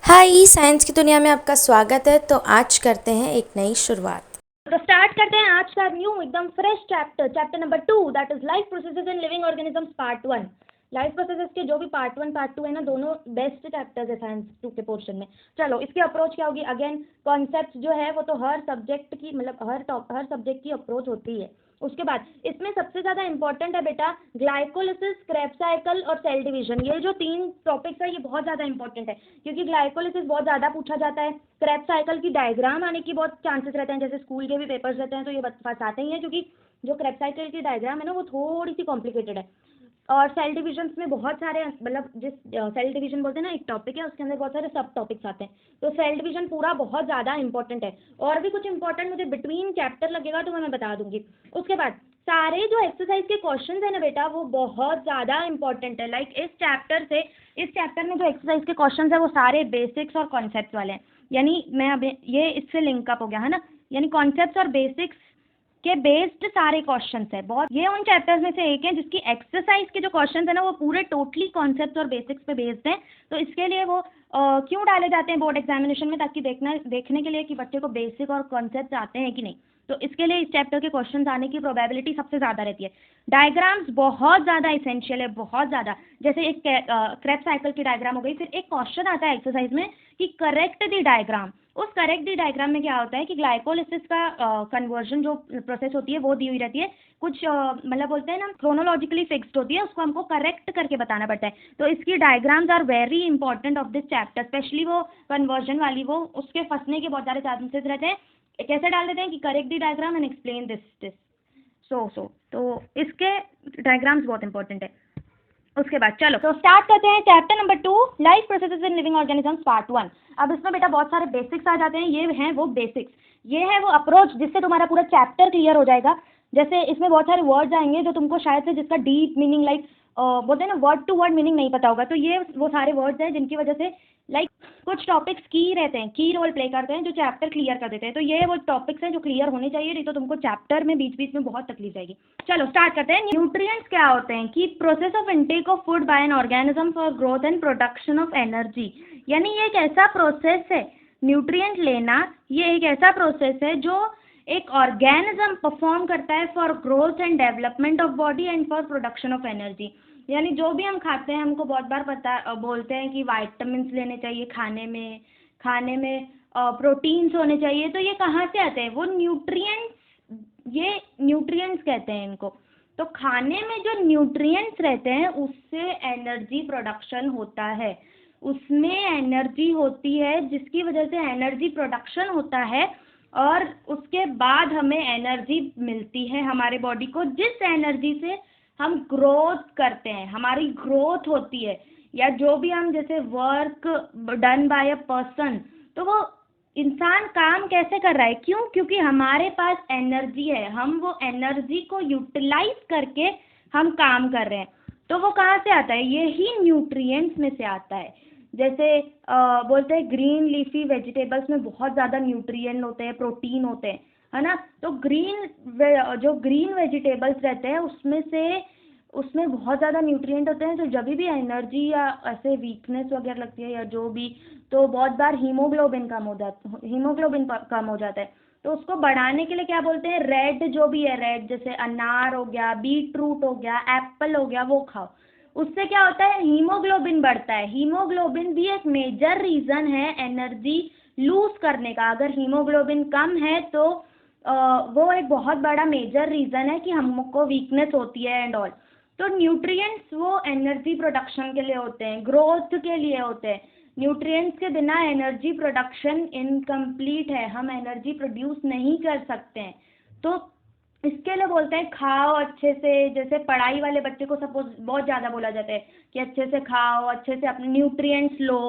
हाय science की दुनिया में आपका स्वागत है। तो आज करते हैं एक नई शुरुआत। तो स्टार्ट करते हैं आज का न्यू एकदम fresh chapter number 2 that is life processes in living organisms part 1। Life processes के जो भी पार्ट 1 पार्ट 2 है ना, दोनों बेस्ट चैप्टर्स है साइंस 2 के पोर्शन में। चलो इसकी अप्रोच क्या होगी, अगेन कॉन्सेप्ट जो है वो तो हर सब्जेक्ट की मतलब हर सब्जेक्ट की अप्रोच होती है। उसके बाद इसमें सबसे ज़्यादा इंपॉर्टेंट है बेटा ग्लाइकोलिसिस, क्रेब्स साइकिल और सेल डिवीजन। ये जो 3 टॉपिक्स है ये बहुत ज़्यादा इंपॉर्टेंट है क्योंकि ग्लाइकोलिसिस बहुत ज़्यादा पूछा जाता है। क्रेब्स साइकिल की डायग्राम आने की बहुत चांसेस रहते हैं, जैसे स्कूल के भी पेपर्स रहते हैं तो ये फंसाते ही हैं क्योंकि जो क्रेब्स साइकिल की डायग्राम है ना वो थोड़ी सी कॉम्प्लिकेटेड है। और सेल डिविजन्स में बहुत सारे मतलब जिस सेल डिवीजन बोलते हैं ना, एक टॉपिक है उसके अंदर बहुत सारे सब टॉपिक्स आते हैं, तो सेल डिवीजन पूरा बहुत ज़्यादा इंपॉर्टेंट है। और भी कुछ इंपॉर्टेंट मुझे बिटवीन चैप्टर लगेगा तो मैं बता दूंगी। उसके बाद सारे जो एक्सरसाइज के क्वेश्चंस है ना बेटा वो बहुत ज़्यादा इंपॉर्टेंट है। लाइक इस चैप्टर में जो एक्सरसाइज के क्वेश्चंस है वो सारे बेसिक्स और कॉन्सेप्ट वाले हैं। यानी मैं अब ये इससे लिंकअप हो गया है ना, यानी कॉन्सेप्ट्स और बेसिक्स के बेस्ड सारे क्वेश्चंस है। बहुत ये उन चैप्टर्स में से एक है जिसकी एक्सरसाइज के जो क्वेश्चंस है ना वो पूरे टोटली कॉन्सेप्ट्स और बेसिक्स पे बेस्ड हैं। तो इसके लिए वो क्यों डाले जाते हैं बोर्ड एग्जामिनेशन में, ताकि देखने के लिए कि बच्चे को बेसिक और कॉन्सेप्ट आते हैं कि नहीं। तो इसके लिए इस चैप्टर के क्वेश्चंस आने की प्रोबेबिलिटी सबसे ज़्यादा रहती है। डायग्राम्स बहुत ज़्यादा इसेंशियल है, बहुत ज़्यादा। जैसे एक क्रेब्स साइकिल की डायग्राम हो गई, फिर एक क्वेश्चन आता है एक्सरसाइज में कि करेक्ट द डायग्राम। उस करेक्ट दी डायग्राम में क्या होता है कि ग्लाइकोलिसिस का कन्वर्जन जो प्रोसेस होती है वो दी हुई रहती है। कुछ मतलब बोलते हैं ना क्रोनोलॉजिकली फिक्स्ड होती है, उसको हमको करेक्ट करके बताना पड़ता है। तो इसकी diagrams are very important of this chapter, specially वो कन्वर्जन वाली, वो उसके फंसने के बहुत सारे चांसेस रहते हैं। कैसे डाल देते हैं कि correct the diagram and explain this so तो इसके डायग्राम्स बहुत इंपॉर्टेंट है। उसके बाद चलो तो स्टार्ट करते हैं chapter number 2 life processes in living organisms part 1। अब इसमें बेटा बहुत सारे बेसिक्स आ जाते हैं, ये हैं वो बेसिक्स, ये है वो अप्रोच जिससे तुम्हारा पूरा चैप्टर क्लियर हो जाएगा। जैसे इसमें बहुत सारे वर्ड्स आएंगे जो तुमको शायद से जिसका डीप मीनिंग लाइक बोलते हैं ना वर्ड टू वर्ड मीनिंग नहीं पता होगा, तो ये वो सारे वर्ड्स हैं जिनकी वजह से लाइक कुछ टॉपिक्स की रहते हैं, की रोल प्ले करते हैं जो चैप्टर क्लियर कर देते हैं। तो ये वो टॉपिक्स हैं जो क्लियर होने चाहिए, नहीं तो तुमको चैप्टर में बीच बीच में बहुत तकलीफ जाएगी। चलो स्टार्ट करते हैं। न्यूट्रिएंट्स क्या होते हैं कि process of intake of food by an organism for growth and production of energy. यानी ये एक ऐसा प्रोसेस है, न्यूट्रिएंट लेना ये एक ऐसा प्रोसेस है जो एक ऑर्गेनिज्म परफॉर्म करता है for growth and development of body and for production of energy. यानी जो भी हम खाते हैं हमको बहुत बार बोलते हैं कि वाइटामिन लेने चाहिए खाने में प्रोटीन्स होने चाहिए, तो ये कहाँ से आते हैं, वो न्यूट्रिएंट्स, ये न्यूट्रिएंट्स कहते हैं इनको। तो खाने में जो न्यूट्रिएंट्स रहते हैं उससे एनर्जी प्रोडक्शन होता है, उसमें एनर्जी होती है जिसकी वजह से एनर्जी प्रोडक्शन होता है और उसके बाद हमें एनर्जी मिलती है हमारे बॉडी को, जिस एनर्जी से हम ग्रोथ करते हैं, हमारी ग्रोथ होती है। या जो भी हम जैसे work done by a person, तो वो इंसान काम कैसे कर रहा है, क्यों, क्योंकि हमारे पास एनर्जी है, हम वो एनर्जी को यूटिलाइज करके हम काम कर रहे हैं। तो वो कहाँ से आता है, ये ही न्यूट्रिएंट्स में से आता है। जैसे बोलते हैं ग्रीन लीफी वेजिटेबल्स में बहुत ज़्यादा न्यूट्रिएंट होते हैं, प्रोटीन होते हैं, है ना। तो जो ग्रीन वेजिटेबल्स रहते हैं उसमें बहुत ज़्यादा न्यूट्रिएंट होते हैं। तो जब भी एनर्जी या ऐसे वीकनेस वगैरह लगती है या जो भी, तो बहुत बार हीमोग्लोबिन कम हो जाता है। तो उसको बढ़ाने के लिए क्या बोलते हैं, रेड जो भी है, रेड जैसे अनार हो गया, बीट रूट हो गया, एप्पल हो गया, वो खाओ। उससे क्या होता है, हीमोग्लोबिन बढ़ता है। हीमोग्लोबिन भी एक मेजर रीज़न है एनर्जी लूज करने का। अगर हीमोग्लोबिन कम है तो वो एक बहुत बड़ा मेजर रीज़न है कि हमको वीकनेस होती है एंड ऑल। तो न्यूट्रिएंट्स वो एनर्जी प्रोडक्शन के लिए होते हैं, ग्रोथ के लिए होते हैं। न्यूट्रिएंट्स के बिना एनर्जी प्रोडक्शन इनकम्प्लीट है, हम एनर्जी प्रोड्यूस नहीं कर सकते हैं। तो इसके लिए बोलते हैं खाओ अच्छे से। जैसे पढ़ाई वाले बच्चे को सपोज बहुत ज़्यादा बोला जाता है कि अच्छे से खाओ, अच्छे से अपने न्यूट्रिएंट्स लो।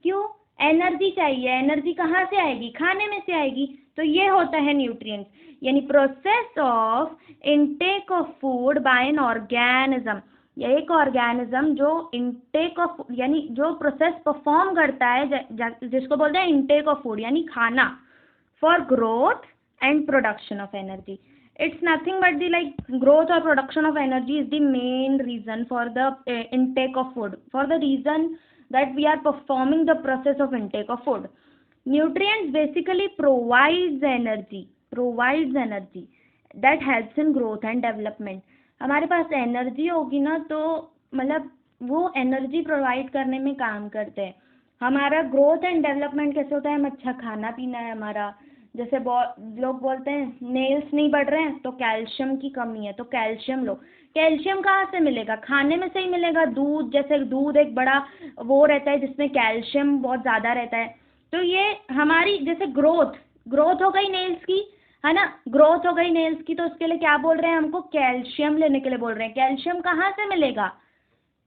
क्यों, एनर्जी चाहिए। एनर्जी कहाँ से आएगी, खाने में से आएगी। तो ये होता है न्यूट्रिएंट्स, यानी process of intake of food by an organism. एक ऑर्गेनिज्म जो इनटेक ऑफ यानी जो प्रोसेस परफॉर्म करता है जिसको बोलते हैं इनटेक ऑफ फूड यानी खाना, for growth and production of energy. It's nothing but the like growth or production of energy is the main reason for the intake of food. For the reason that we are performing the process of intake of food. Nutrients basically provides energy that helps in growth and development. हमारे पास energy होगी ना तो मतलब वो energy provide करने में काम करते हैं. हमारा ग्रोथ एंड डेवलपमेंट कैसे होता है? हम अच्छा खाना पीना है हमारा. जैसे लोग बोलते हैं नेल्स नहीं बढ़ रहे हैं तो कैल्शियम की कमी है, तो कैल्शियम लो. कैल्शियम कहाँ से मिलेगा? खाने में से ही मिलेगा. दूध, जैसे दूध एक बड़ा वो रहता है जिसमें कैल्शियम बहुत ज़्यादा रहता है. तो ये हमारी जैसे ग्रोथ हो गई नेल्स की, है ना, ग्रोथ हो गई नेल्स की, तो उसके लिए क्या बोल रहे हैं? हमको कैल्शियम लेने के लिए बोल रहे हैं. कैल्शियम कहाँ से मिलेगा?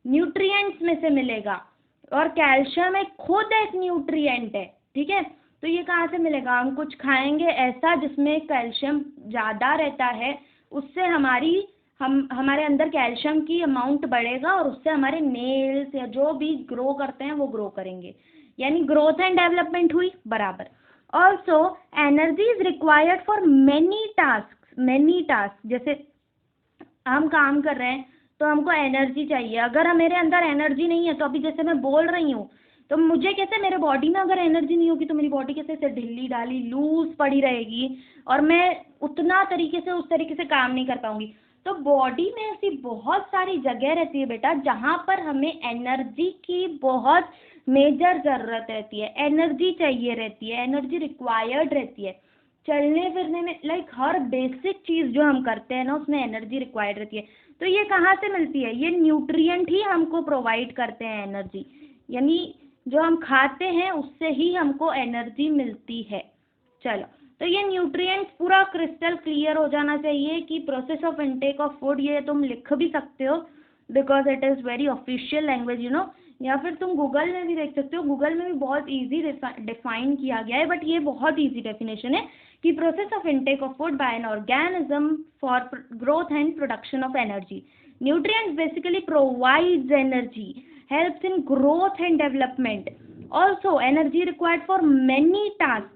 न्यूट्रिएंट्स में से मिलेगा. और कैल्शियम खुद एक न्यूट्रिएंट है, ठीक है. तो ये कहाँ से मिलेगा? हम कुछ खाएंगे ऐसा जिसमें कैल्शियम ज़्यादा रहता है, उससे हमारे अंदर कैल्शियम की अमाउंट बढ़ेगा और उससे हमारे नेल्स या जो भी ग्रो करते हैं वो ग्रो करेंगे. यानी ग्रोथ एंड डेवलपमेंट हुई बराबर. Also energy is required for many task. जैसे हम काम कर रहे हैं तो हमको एनर्जी चाहिए. अगर मेरे अंदर एनर्जी नहीं है तो अभी जैसे मैं बोल रही हूँ तो मुझे कैसे, मेरे बॉडी में अगर एनर्जी नहीं होगी तो मेरी बॉडी कैसे ऐसे ढिल्ली ढाली लूज पड़ी रहेगी और मैं उस तरीके से काम नहीं कर पाऊंगी. तो बॉडी में ऐसी बहुत सारी जगह रहती है बेटा जहाँ पर हमें एनर्जी की बहुत मेजर ज़रूरत रहती है. एनर्जी चाहिए रहती है, एनर्जी रिक्वायर्ड रहती है. चलने फिरने में लाइक हर बेसिक चीज़ जो हम करते हैं ना उसमें एनर्जी रिक्वायर्ड रहती है. तो ये कहाँ से मिलती है? ये न्यूट्रिएंट ही हमको प्रोवाइड करते हैं एनर्जी. यानी जो हम खाते हैं उससे ही हमको एनर्जी मिलती है. चलो, तो ये न्यूट्रिएंट्स पूरा क्रिस्टल क्लियर हो जाना चाहिए कि process of intake of food. ये तुम लिख भी सकते हो because it is very official language you know, या फिर तुम गूगल में भी देख सकते हो. गूगल में भी बहुत इजी डिफाइन किया गया है, बट ये बहुत इजी डेफिनेशन है कि process of intake of food by an organism for growth and production of energy. Nutrients basically provides energy, helps in growth and development. Also, energy required for many tasks.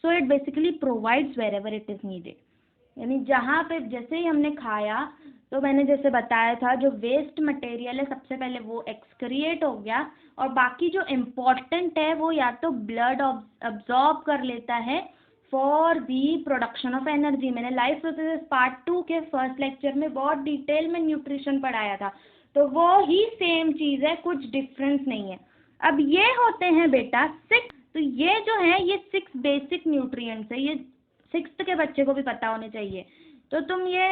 So it basically provides wherever it is needed. यानी जहाँ पे जैसे ही हमने खाया तो मैंने जैसे बताया था जो वेस्ट मटेरियल है सबसे पहले वो एक्सक्रिएट हो गया और बाकी जो इम्पोर्टेंट है वो या तो ब्लड अब्जॉर्ब कर लेता है for the production of energy. मैंने लाइफ प्रोसेसेस पार्ट 2 के फर्स्ट लेक्चर में बहुत डिटेल में न्यूट्रिशन पढ़ाया था, तो वो ही सेम चीज़ है, कुछ डिफरेंस नहीं है. अब ये होते हैं बेटा 6. तो ये जो है ये 6 बेसिक न्यूट्रिएंट्स है. ये 6th के बच्चे को भी पता होने चाहिए. तो तुम ये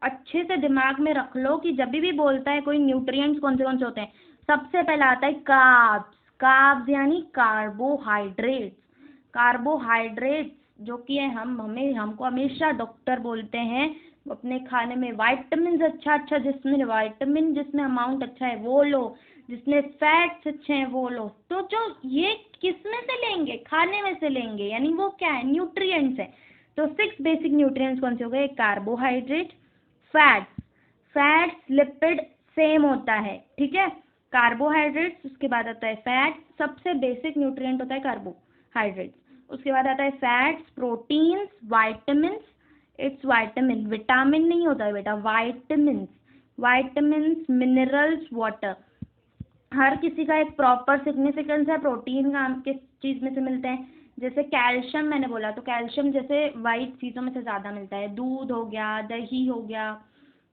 अच्छे से दिमाग में रख लो कि जब भी बोलता है कोई न्यूट्रिएंट्स कौन से होते हैं, सबसे पहला आता है कार्ब्स यानी कार्बोहाइड्रेट्स जो कि हमको हमेशा डॉक्टर बोलते हैं अपने खाने में विटामिन अच्छा जिसमें अमाउंट अच्छा है वो लो, जिसमें फैट्स अच्छे हैं वो लो. तो जो ये किस में से लेंगे? खाने में से लेंगे, यानी वो क्या है? न्यूट्रिएंट्स है. तो 6 बेसिक न्यूट्रिएंट्स कौन से हो गए? कार्बोहाइड्रेट, फैट्स लिपिड सेम होता है, ठीक है. कार्बोहाइड्रेट्स, उसके बाद आता है फैट. सबसे बेसिक न्यूट्रिएंट होता है कार्बोहाइड्रेट्स. उसके बाद आता है फैट्स, प्रोटीन्स, वाइटामिन. विटामिन नहीं होता है बेटा, वाइटामिन, मिनरल्स, वाटर. हर किसी का एक प्रॉपर सिग्निफिकेंस है. प्रोटीन का हम किस चीज़ में से मिलते हैं? जैसे कैल्शियम मैंने बोला, तो कैल्शियम जैसे वाइट चीज़ों में से ज़्यादा मिलता है. दूध हो गया, दही हो गया.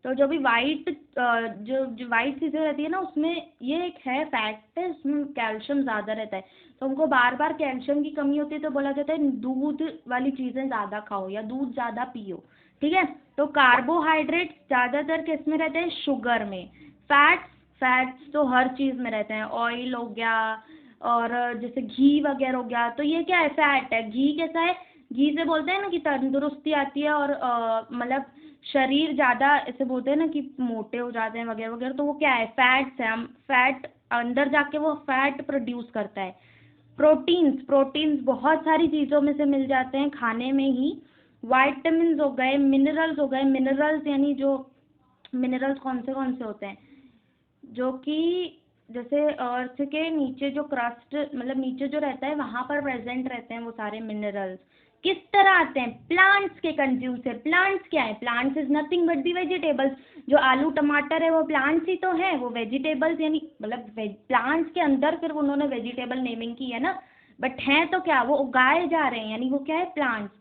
तो जो भी जो वाइट चीज़ें रहती है ना उसमें ये एक है फैक्ट है, उसमें कैल्शियम ज़्यादा रहता है. तो हमको बार बार कैल्शियम की कमी होती है तो बोला जाता है दूध वाली चीज़ें ज़्यादा खाओ या दूध ज़्यादा पियो, ठीक है. तो कार्बोहाइड्रेट ज़्यादातर किस में रहते हैं? शुगर में. फैट्स तो हर चीज़ में रहते हैं. ऑयल हो गया और जैसे घी वगैरह हो गया, तो ये क्या है? फैट है. घी कैसा है? घी से बोलते हैं ना कि तंदुरुस्ती आती है और मतलब शरीर ज़्यादा ऐसे बोलते हैं ना कि मोटे हो जाते हैं वगैरह वगैरह. तो वो क्या है? फैट्स है. हम फैट अंदर जाके वो फैट प्रोड्यूस करता है. प्रोटीन्स बहुत सारी चीज़ों में से मिल जाते हैं खाने में ही. वाइटामिन हो गए, मिनरल्स हो गए. मिनरल्स यानी जो मिनरल्स कौन से होते हैं? जो कि जैसे अर्थ के नीचे जो क्रस्ट मतलब नीचे जो रहता है वहाँ पर प्रेजेंट रहते हैं वो सारे मिनरल्स. किस तरह आते हैं? प्लांट्स के कंज्यूम से। प्लांट्स क्या है? Plants is nothing but the vegetables. जो आलू टमाटर है वो प्लांट्स ही तो है, वो वेजिटेबल्स यानी मतलब प्लांट्स के अंदर फिर उन्होंने वेजिटेबल नेमिंग की है ना, बट हैं तो क्या, वो उगाए जा रहे हैं, यानी वो क्या है? प्लांट्स।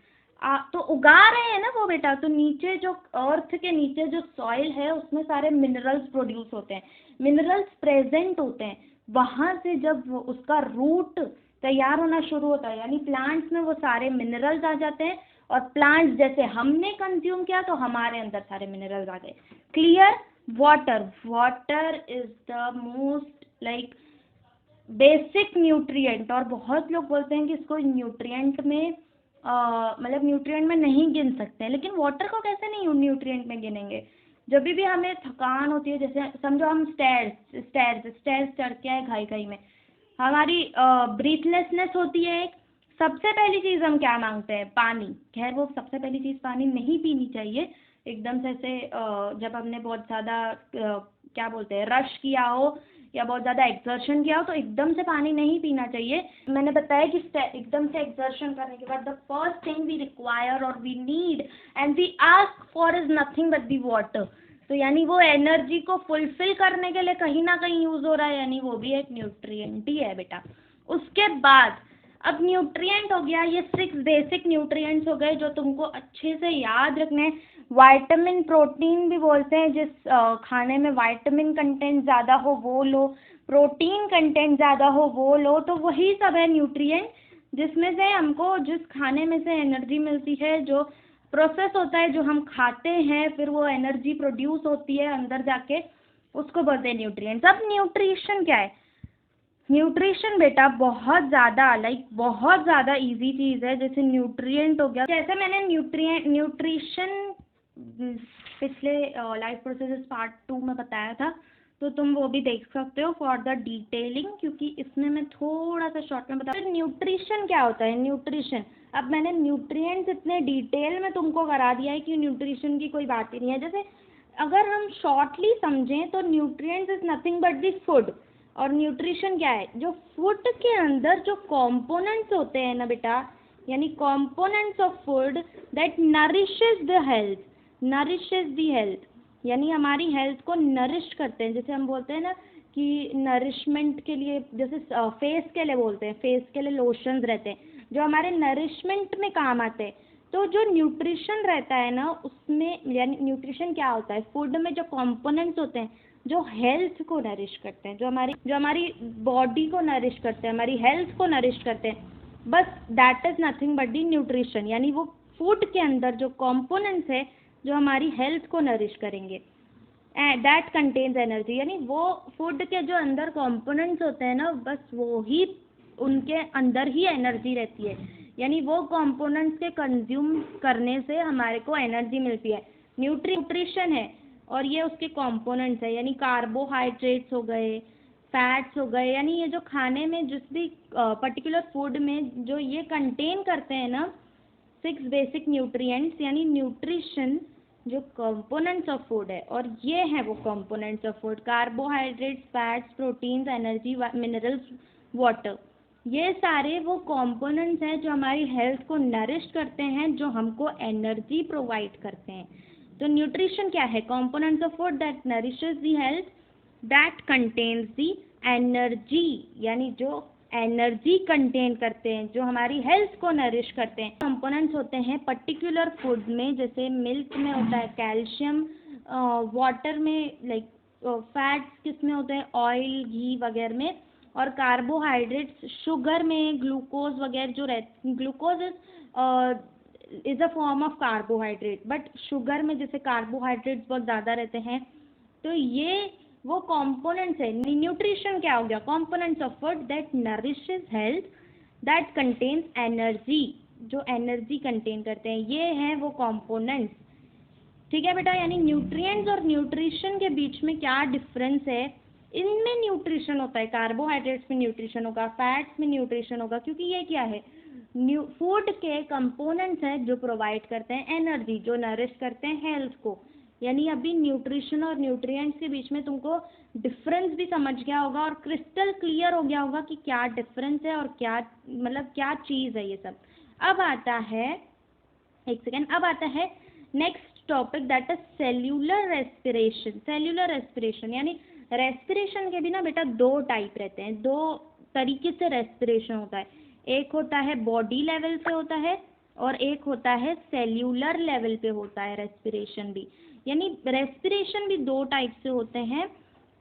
तो उगा रहे हैं ना वो बेटा, तो नीचे जो अर्थ के नीचे जो सॉइल है उसमें सारे मिनरल्स प्रोड्यूस होते हैं, मिनरल्स प्रेजेंट होते हैं, वहाँ से जब उसका रूट तैयार होना शुरू होता है, यानी प्लांट्स में वो सारे मिनरल्स आ जाते हैं, और प्लांट्स जैसे हमने कंज्यूम किया तो हमारे अंदर सारे मिनरल्स आ गए। Clear? Water, water is the most like basic nutrient, और बहुत लोग बोलते हैं कि इसको न्यूट्रिएंट में मतलब न्यूट्रिएंट में नहीं गिन सकते हैं, लेकिन वाटर को कैसे नहीं न्यूट्रिएंट में गिनेंगे? जब भी हमें थकान होती है, जैसे समझो हम स्टेयर्स स्टेयर्स स्टेयर्स चढ़ के आए घाई घाई में, हमारी ब्रीथलेसनेस होती है एक, सबसे पहली चीज़ हम क्या मांगते हैं? पानी। खैर वो सबसे पहली चीज़ पानी नहीं पीनी चाहिए एकदम से ऐसे, जब हमने बहुत ज़्यादा क्या बोलते हैं रश किया हो या बहुत ज़्यादा एक्सर्शन किया हो तो एकदम से पानी नहीं पीना चाहिए। मैंने बताया कि एकदम से एक्सर्शन करने के बाद the first thing we require और we need and we ask for is nothing but the water. तो यानी वो एनर्जी को फुलफिल करने के लिए कहीं ना कहीं यूज़ हो रहा है, यानी वो भी एक न्यूट्रिएंट ही है बेटा। उसके बाद अब न्यूट्रिएंट हो गया, ये 6 बेसिक न्यूट्रिएंट्स हो गए जो तुमको अच्छे से याद रखने। विटामिन प्रोटीन भी बोलते हैं, जिस खाने में विटामिन कंटेंट ज़्यादा हो वो लो, प्रोटीन कंटेंट ज़्यादा हो वो लो, तो वही सब है न्यूट्रिएंट जिसमें से हमको जिस खाने में से एनर्जी मिलती है, जो प्रोसेस होता है, जो हम खाते हैं फिर वो एनर्जी प्रोड्यूस होती है अंदर जाके, उसको बोलते हैं न्यूट्रिएंट्स। अब न्यूट्रिशन क्या है? न्यूट्रिशन बेटा बहुत ज़्यादा बहुत ज़्यादा इजी चीज़ है। जैसे न्यूट्रिएंट हो गया, जैसे मैंने न्यूट्रिशन पिछले लाइफ प्रोसेसेस पार्ट 2 में बताया था, तो तुम वो भी देख सकते हो फॉर द डिटेलिंग, क्योंकि इसमें मैं थोड़ा सा शॉर्ट में बता। न्यूट्रिशन क्या होता है? न्यूट्रिशन, अब मैंने न्यूट्रिएंट्स इतने डिटेल में तुमको करा दिया है कि न्यूट्रिशन की कोई बात ही नहीं है। जैसे अगर हम शॉर्टली समझें तो nutrients is nothing but the food, और न्यूट्रिशन क्या है? जो फूड के अंदर जो कंपोनेंट्स होते हैं ना बेटा, यानी components of food that nourishes the health, nourishes the health, यानी हमारी हेल्थ को नरिश करते हैं। जैसे हम बोलते हैं ना कि नरिशमेंट के लिए, जैसे फेस के लिए बोलते हैं, फेस के लिए लोशंस रहते हैं जो हमारे नरिशमेंट में काम आते हैं। तो जो न्यूट्रिशन रहता है ना उसमें, यानी न्यूट्रिशन क्या होता है? फूड में जो कंपोनेंट्स होते हैं जो हेल्थ को नरिश करते हैं, जो हमारी बॉडी को नरिश करते हैं, हमारी हेल्थ को नरिश करते हैं, बस that is nothing but the nutrition. यानी वो फूड के अंदर जो कंपोनेंट्स है जो हमारी हेल्थ को नरिश करेंगे, दैट कंटेन्स एनर्जी, यानी वो फूड के जो अंदर कंपोनेंट्स होते हैं ना, बस वो ही उनके अंदर ही एनर्जी रहती है, यानी वो कंपोनेंट्स के कंज्यूम करने से हमारे को एनर्जी मिलती है। न्यूट्रिशन है और ये उसके कंपोनेंट्स है, यानी कार्बोहाइड्रेट्स हो गए, फैट्स हो गए, यानी ये जो खाने में जिस भी पर्टिकुलर फूड में जो ये कंटेन करते हैं ना 6 बेसिक न्यूट्रिएंट्स, यानी न्यूट्रिशन जो कंपोनेंट्स ऑफ फूड है, और ये हैं वो components of food, carbohydrates, fats, proteins, energy, minerals, water, ये सारे वो कंपोनेंट्स हैं जो हमारी हेल्थ को नरिश करते हैं, जो हमको एनर्जी प्रोवाइड करते हैं। तो न्यूट्रिशन क्या है? Components of food that nourishes the health, that contains the energy, यानी जो एनर्जी कंटेन करते हैं, जो हमारी हेल्थ को नरिश करते हैं। कंपोनेंट्स होते हैं पर्टिकुलर फूड में, जैसे मिल्क में होता है कैल्शियम, वाटर में लाइक फैट्स किस में होते हैं? ऑयल, घी वगैरह में, और कार्बोहाइड्रेट्स शुगर में, ग्लूकोज वगैरह जो रहते, glucose is a form of carbohydrate, but sugar में जैसे कार्बोहाइड्रेट्स बहुत ज़्यादा रहते हैं। तो ये वो कंपोनेंट्स है। न्यूट्रिशन क्या हो गया? Components of food that nourishes health, that contains energy, जो एनर्जी कंटेन करते हैं, ये हैं वो कंपोनेंट्स। ठीक है बेटा, यानी न्यूट्रिएंट्स और न्यूट्रिशन के बीच में क्या डिफरेंस है? इनमें न्यूट्रिशन होता है, कार्बोहाइड्रेट्स में न्यूट्रिशन होगा, फैट्स में न्यूट्रिशन होगा, क्योंकि ये क्या है? फूड के कंपोनेंट्स हैं जो प्रोवाइड करते हैं एनर्जी, जो नरिश करते हैं हेल्थ को। यानी अभी न्यूट्रिशन और न्यूट्रिएंट्स के बीच में तुमको डिफरेंस भी समझ गया होगा और क्रिस्टल क्लियर हो गया होगा कि क्या डिफरेंस है और क्या मतलब क्या चीज़ है ये सब। अब आता है, एक सेकेंड, अब आता है next topic that is cellular respiration. Cellular respiration यानी रेस्पिरेशन के भी ना बेटा दो टाइप रहते हैं, दो तरीके से रेस्पिरेशन होता है। एक होता है बॉडी लेवल पे होता है और एक होता है सेल्यूलर लेवल पे होता है रेस्पिरेशन भी। यानी रेस्पिरेशन भी दो टाइप से होते हैं,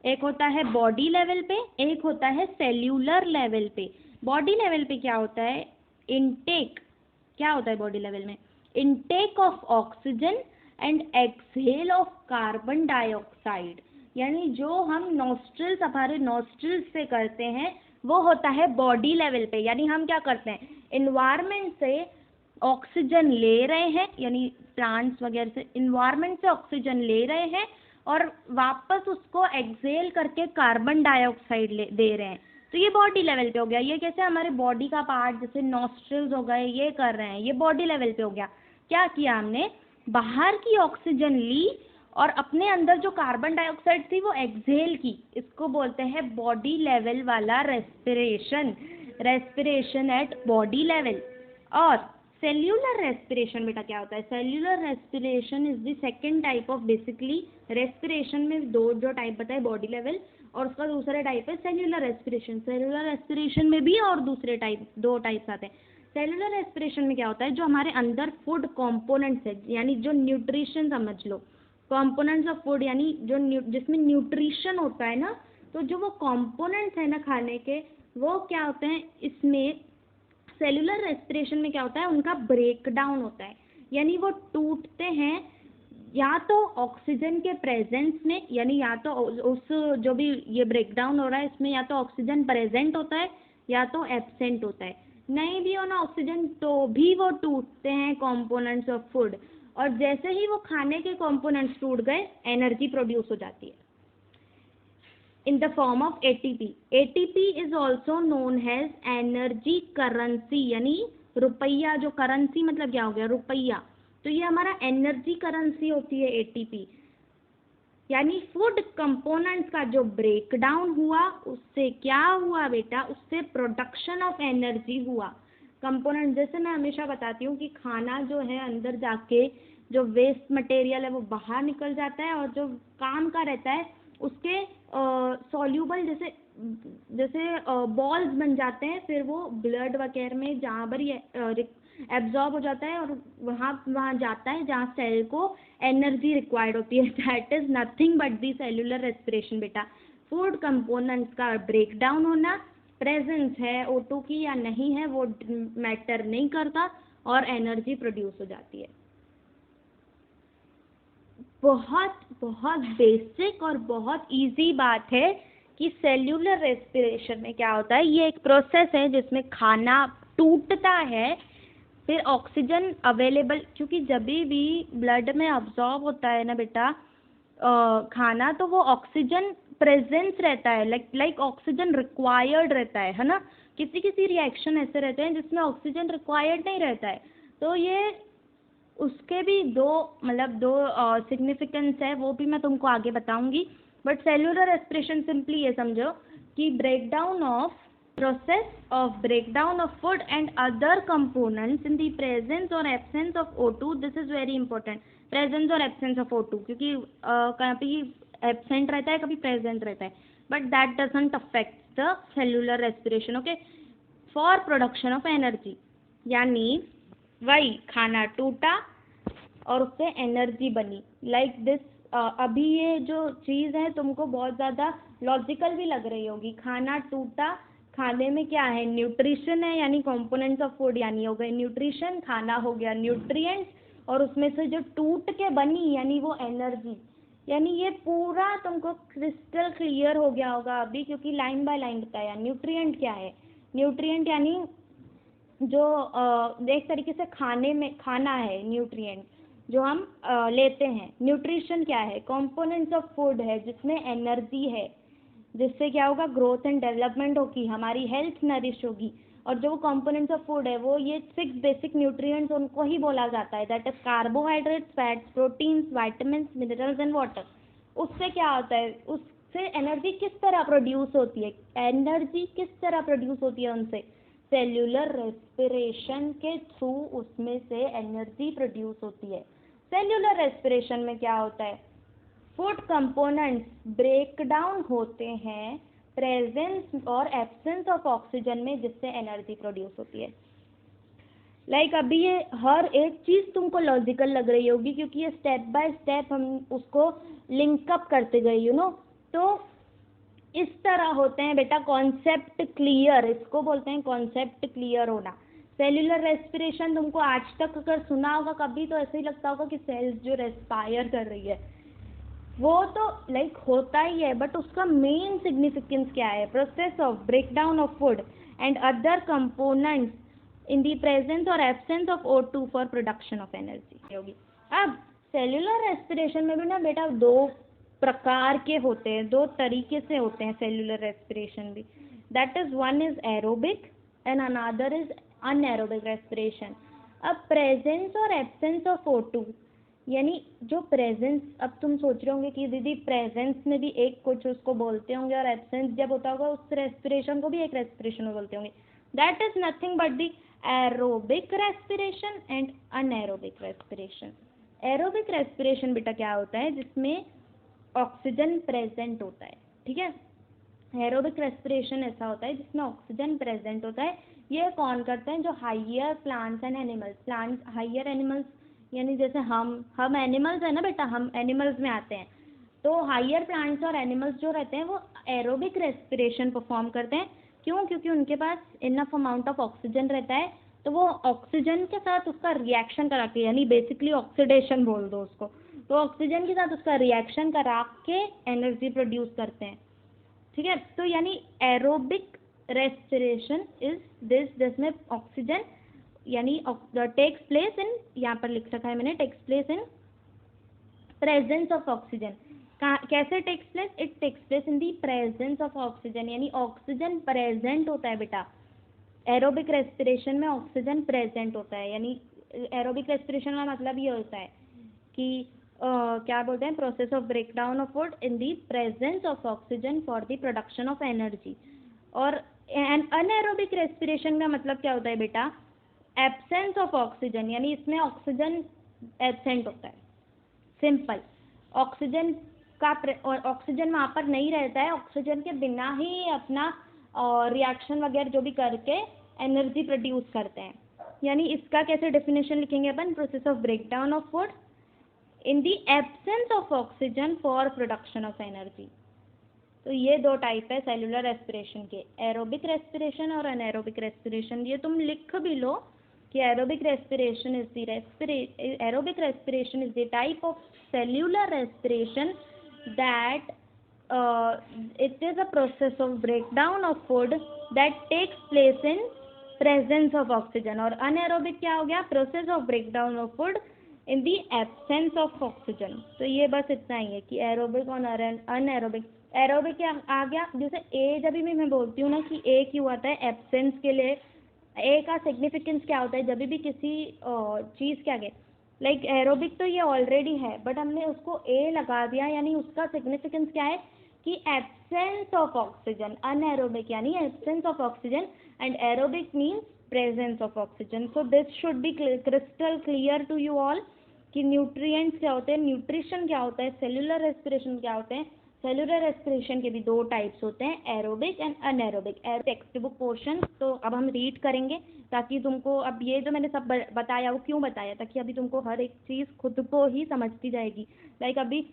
एक होता है बॉडी लेवल पे, एक होता है सेल्यूलर लेवल पे। बॉडी लेवल पे क्या होता है, इनटेक, क्या होता है बॉडी लेवल में, intake of oxygen and exhale of carbon dioxide. यानी जो हम नॉस्ट्रिल्स, हमारे नॉस्ट्रिल्स से करते हैं वो होता है बॉडी लेवल पे। यानी हम क्या करते हैं, इन्वायरमेंट से ऑक्सीजन ले रहे हैं, यानी प्लांट्स वगैरह से इन्वायरमेंट से ऑक्सीजन ले रहे हैं और वापस उसको एक्सहेल करके कार्बन डाइऑक्साइड दे रहे हैं। तो ये बॉडी लेवल पे हो गया। ये कैसे, हमारे बॉडी का पार्ट जैसे नॉस्ट्रिल्स हो गए, ये कर रहे हैं, ये बॉडी लेवल पे हो गया। क्या किया हमने, बाहर की ऑक्सीजन ली और अपने अंदर जो कार्बन डाइऑक्साइड थी वो एक्सहेल की। इसको बोलते हैं बॉडी लेवल वाला respiration, respiration at body level. और सेल्यूलर रेस्पिरेशन बेटा क्या होता है, cellular respiration is the second type of, basically respiration में दो जो टाइप बताए, बॉडी लेवल और उसका दूसरा टाइप है सेल्यूलर रेस्पिरेशन। सेल्यूलर रेस्पिरेशन में भी और दूसरे टाइप, दो टाइप्स आते हैं। सेल्यूलर रेस्पिरेशन में क्या होता है, जो हमारे अंदर फूड कंपोनेंट्स है, यानी जो न्यूट्रिशन समझ लो, कंपोनेंट्स ऑफ फूड यानी जो जिसमें न्यूट्रिशन होता है ना, तो जो वो कंपोनेंट्स है ना खाने के, वो क्या होते हैं, इसमें सेल्यूलर रेस्पिरेशन में क्या होता है, उनका ब्रेक डाउन होता है। यानी वो टूटते हैं या तो ऑक्सीजन के प्रेजेंस में, यानी या तो उस जो भी ये ब्रेक डाउन हो रहा है इसमें या तो ऑक्सीजन प्रेजेंट होता है या तो एब्सेंट होता है। नहीं भी हो ना ऑक्सीजन तो भी वो टूटते हैं कंपोनेंट्स ऑफ फूड, और जैसे ही वो खाने के कंपोनेंट्स टूट गए एनर्जी प्रोड्यूस हो जाती है in the form of ATP. ATP is also known as energy currency, यानी रुपया, जो करेंसी मतलब क्या हो गया, रुपया। तो ये हमारा एनर्जी करेंसी होती है ATP। यानी फूड कंपोनेंट्स का जो ब्रेक डाउन हुआ उससे क्या हुआ बेटा, उससे प्रोडक्शन ऑफ एनर्जी हुआ। कंपोनेंट, जैसे मैं हमेशा बताती हूँ कि खाना जो है अंदर जाके जो वेस्ट मटेरियल है वो बाहर निकल जाता है और जो काम का रहता है उसके सॉल्यूबल जैसे जैसे बॉल्स बन जाते हैं, फिर वो ब्लड वगैरह में जहाँ पर ये एब्जॉर्ब हो जाता है और वहाँ जाता है जहाँ सेल को एनर्जी रिक्वायर्ड होती है। That is nothing but the cellular respiration बेटा। फूड कंपोनेंट्स का ब्रेक डाउन होना, प्रेजेंस है O2 की या नहीं है वो मैटर नहीं करता, और एनर्जी प्रोड्यूस हो जाती है। बहुत बहुत बेसिक और बहुत इजी बात है कि सेल्यूलर रेस्पिरेशन में क्या होता है। ये एक प्रोसेस है जिसमें खाना टूटता है, फिर ऑक्सीजन अवेलेबल, क्योंकि जब भी ब्लड में अब्जॉर्ब होता है ना बेटा खाना, तो वो ऑक्सीजन प्रेजेंस रहता है, लाइक ऑक्सीजन रिक्वायर्ड रहता है ना। किसी किसी रिएक्शन ऐसे रहते हैं जिसमें ऑक्सीजन रिक्वायर्ड नहीं रहता है, तो ये उसके भी दो सिग्निफिकेंस है, वो भी मैं तुमको आगे बताऊंगी। बट सेल्यूलर रेस्पिरेशन सिंपली ये समझो कि process of breakdown of food and other components in the presence or absence of O2, this is very important, presence or absence of O2, क्योंकि कभी एब्सेंट रहता है कभी प्रेजेंट रहता है, but that doesn't affect the cellular respiration, okay, for production of energy. यानी वही खाना टूटा और उससे एनर्जी बनी, लाइक दिस। अभी ये जो चीज़ है तुमको बहुत ज़्यादा लॉजिकल भी लग रही होगी। खाना टूटा, खाने में क्या है, न्यूट्रिशन है, यानी कंपोनेंट्स ऑफ फूड, यानी हो गए न्यूट्रिशन, खाना हो गया न्यूट्रिएंट्स, और उसमें से जो टूट के बनी यानी वो एनर्जी। यानी ये पूरा तुमको क्रिस्टल क्लियर हो गया होगा अभी, क्योंकि लाइन बाय लाइन बताया। न्यूट्रिएंट क्या है, न्यूट्रिएंट यानी जो एक तरीके से खाने में खाना है, न्यूट्रिएंट जो हम लेते हैं। न्यूट्रिशन क्या है, कंपोनेंट्स ऑफ फूड है जिसमें एनर्जी है, जिससे क्या होगा, ग्रोथ एंड डेवलपमेंट होगी, हमारी हेल्थ नरिश होगी। और जो कंपोनेंट्स ऑफ फूड है वो ये 6 बेसिक न्यूट्रिएंट्स उनको ही बोला जाता है, that is carbohydrates, fats, proteins, vitamins, minerals and water. उससे क्या होता है, उससे एनर्जी किस तरह प्रोड्यूस होती है, एनर्जी किस तरह प्रोड्यूस होती है उनसे, सेल्यूलर रेस्पिरेशन के थ्रू उसमें से एनर्जी प्रोड्यूस होती है। सेल्यूलर रेस्पिरेशन में क्या होता है, फूड कंपोनेंट्स ब्रेक डाउन होते हैं प्रेजेंस और एब्सेंस ऑफ ऑक्सीजन में, जिससे एनर्जी प्रोड्यूस होती है। अभी ये हर एक चीज़ तुमको लॉजिकल लग रही होगी क्योंकि ये स्टेप बाय स्टेप हम उसको लिंकअप करते गए, तो इस तरह होते हैं बेटा कॉन्सेप्ट क्लियर, इसको बोलते हैं कॉन्सेप्ट क्लियर होना। सेल्यूलर रेस्पिरेशन तुमको आज तक अगर सुना होगा कभी तो ऐसे ही लगता होगा कि सेल्स जो रेस्पायर कर रही है, वो तो होता ही है, बट उसका मेन सिग्निफिकेंस क्या है, process of breakdown of food and other components in the presence और absence of O2 for production of energy होगी। अब सेल्यूलर रेस्पिरेशन में भी ना बेटा दो प्रकार के होते हैं, दो तरीके से होते हैं सेल्यूलर रेस्पिरेशन भी, that is one is aerobic and another is anaerobic respiration. अब प्रेजेंस और एब्सेंस ऑफ O2 यानी जो प्रेजेंस, अब तुम सोच रहे होंगे कि दीदी प्रेजेंस में भी एक कुछ उसको बोलते होंगे और एब्सेंस जब होता होगा उस रेस्पिरेशन को भी एक रेस्पिरेशन में बोलते होंगे, that is nothing but the aerobic respiration and anaerobic respiration. Aerobic respiration बेटा क्या होता है, जिसमें ऑक्सीजन प्रेजेंट होता है, ठीक है। एरोबिक रेस्पिरेशन ऐसा होता है जिसमें ऑक्सीजन प्रेजेंट होता है। ये कौन करते हैं, जो higher plants and animals, plants higher animals यानी जैसे हम एनिमल्स है ना बेटा, हम एनिमल्स में आते हैं, तो हाइयर प्लांट्स और एनिमल्स जो रहते हैं वो एरोबिक रेस्पिरेशन परफॉर्म करते हैं। क्यों, क्योंकि उनके पास इनफ अमाउंट ऑफ ऑक्सीजन रहता है, तो वो ऑक्सीजन के साथ उसका रिएक्शन करा के, यानी बेसिकली ऑक्सीडेशन बोल दो उसको, तो ऑक्सीजन के साथ उसका रिएक्शन करा के एनर्जी प्रोड्यूस करते हैं, ठीक है। तो यानी एरोबिक रेस्पिरेशन इज दिस, जिसमें ऑक्सीजन यानी टेक्स प्लेस इन, यहाँ पर लिख रखा है मैंने, takes place in presence of oxygen. कैसे takes place, it takes place in the presence of oxygen, यानी ऑक्सीजन प्रेजेंट होता है बेटा। एरोबिक रेस्पिरेशन में ऑक्सीजन प्रेजेंट होता है, यानी एरोबिक रेस्पिरेशन का मतलब ये होता है कि क्या बोलते हैं, process of breakdown of food in the presence of oxygen for the production of energy. और अनएरोबिक रेस्पिरेशन का मतलब क्या होता है बेटा, एब्सेंस ऑफ ऑक्सीजन, यानी इसमें ऑक्सीजन एब्सेंट होता है, सिंपल। ऑक्सीजन का ऑक्सीजन वहाँ पर नहीं रहता है, ऑक्सीजन के बिना ही अपना रिएक्शन वगैरह जो भी करके एनर्जी प्रोड्यूस करते हैं। यानी इसका कैसे डेफिनेशन लिखेंगे अपन, process of breakdown of food in the absence of oxygen for production of energy. तो ये दो टाइप है सेल्यूलर रेस्पिरेशन के, एरोबिक रेस्पिरेशन और अनएरोबिक रेस्पिरेशन। ये तुम लिख भी लो कि aerobic respiration is the type of cellular respiration that it is a process of breakdown of food that takes place in presence of oxygen। और anaerobic क्या हो गया, process of breakdown of food in the absence of oxygen। तो ये बस इतना ही है कि aerobic और अनएरोबिक। एरोबिक क्या आ गया, जैसे ए जब भी मैं बोलती हूँ ना कि ए क्यों आता है एब्सेंस के लिए, ए का सिग्निफिकेंस क्या होता है, जब भी किसी चीज़ के आगे एरोबिक तो ये ऑलरेडी है बट हमने उसको ए लगा दिया, यानी उसका सिग्निफिकेंस क्या है कि एब्सेंस ऑफ ऑक्सीजन। अनएरोबिक यानी absence of oxygen and aerobic means presence of oxygen. So this should be crystal clear to you all कि न्यूट्रिएंट्स क्या होते हैं, न्यूट्रिशन क्या होता है, सेल्यूलर रेस्पिरेशन क्या होते हैं। सेल्यूलर रेस्पिरेशन के भी दो टाइप्स होते हैं, aerobic and anaerobic. Text book portion तो अब हम रीड करेंगे ताकि तुमको, अब ये जो मैंने सब बताया वो क्यों बताया, ताकि अभी तुमको हर एक चीज़ खुद को ही समझती जाएगी। अभी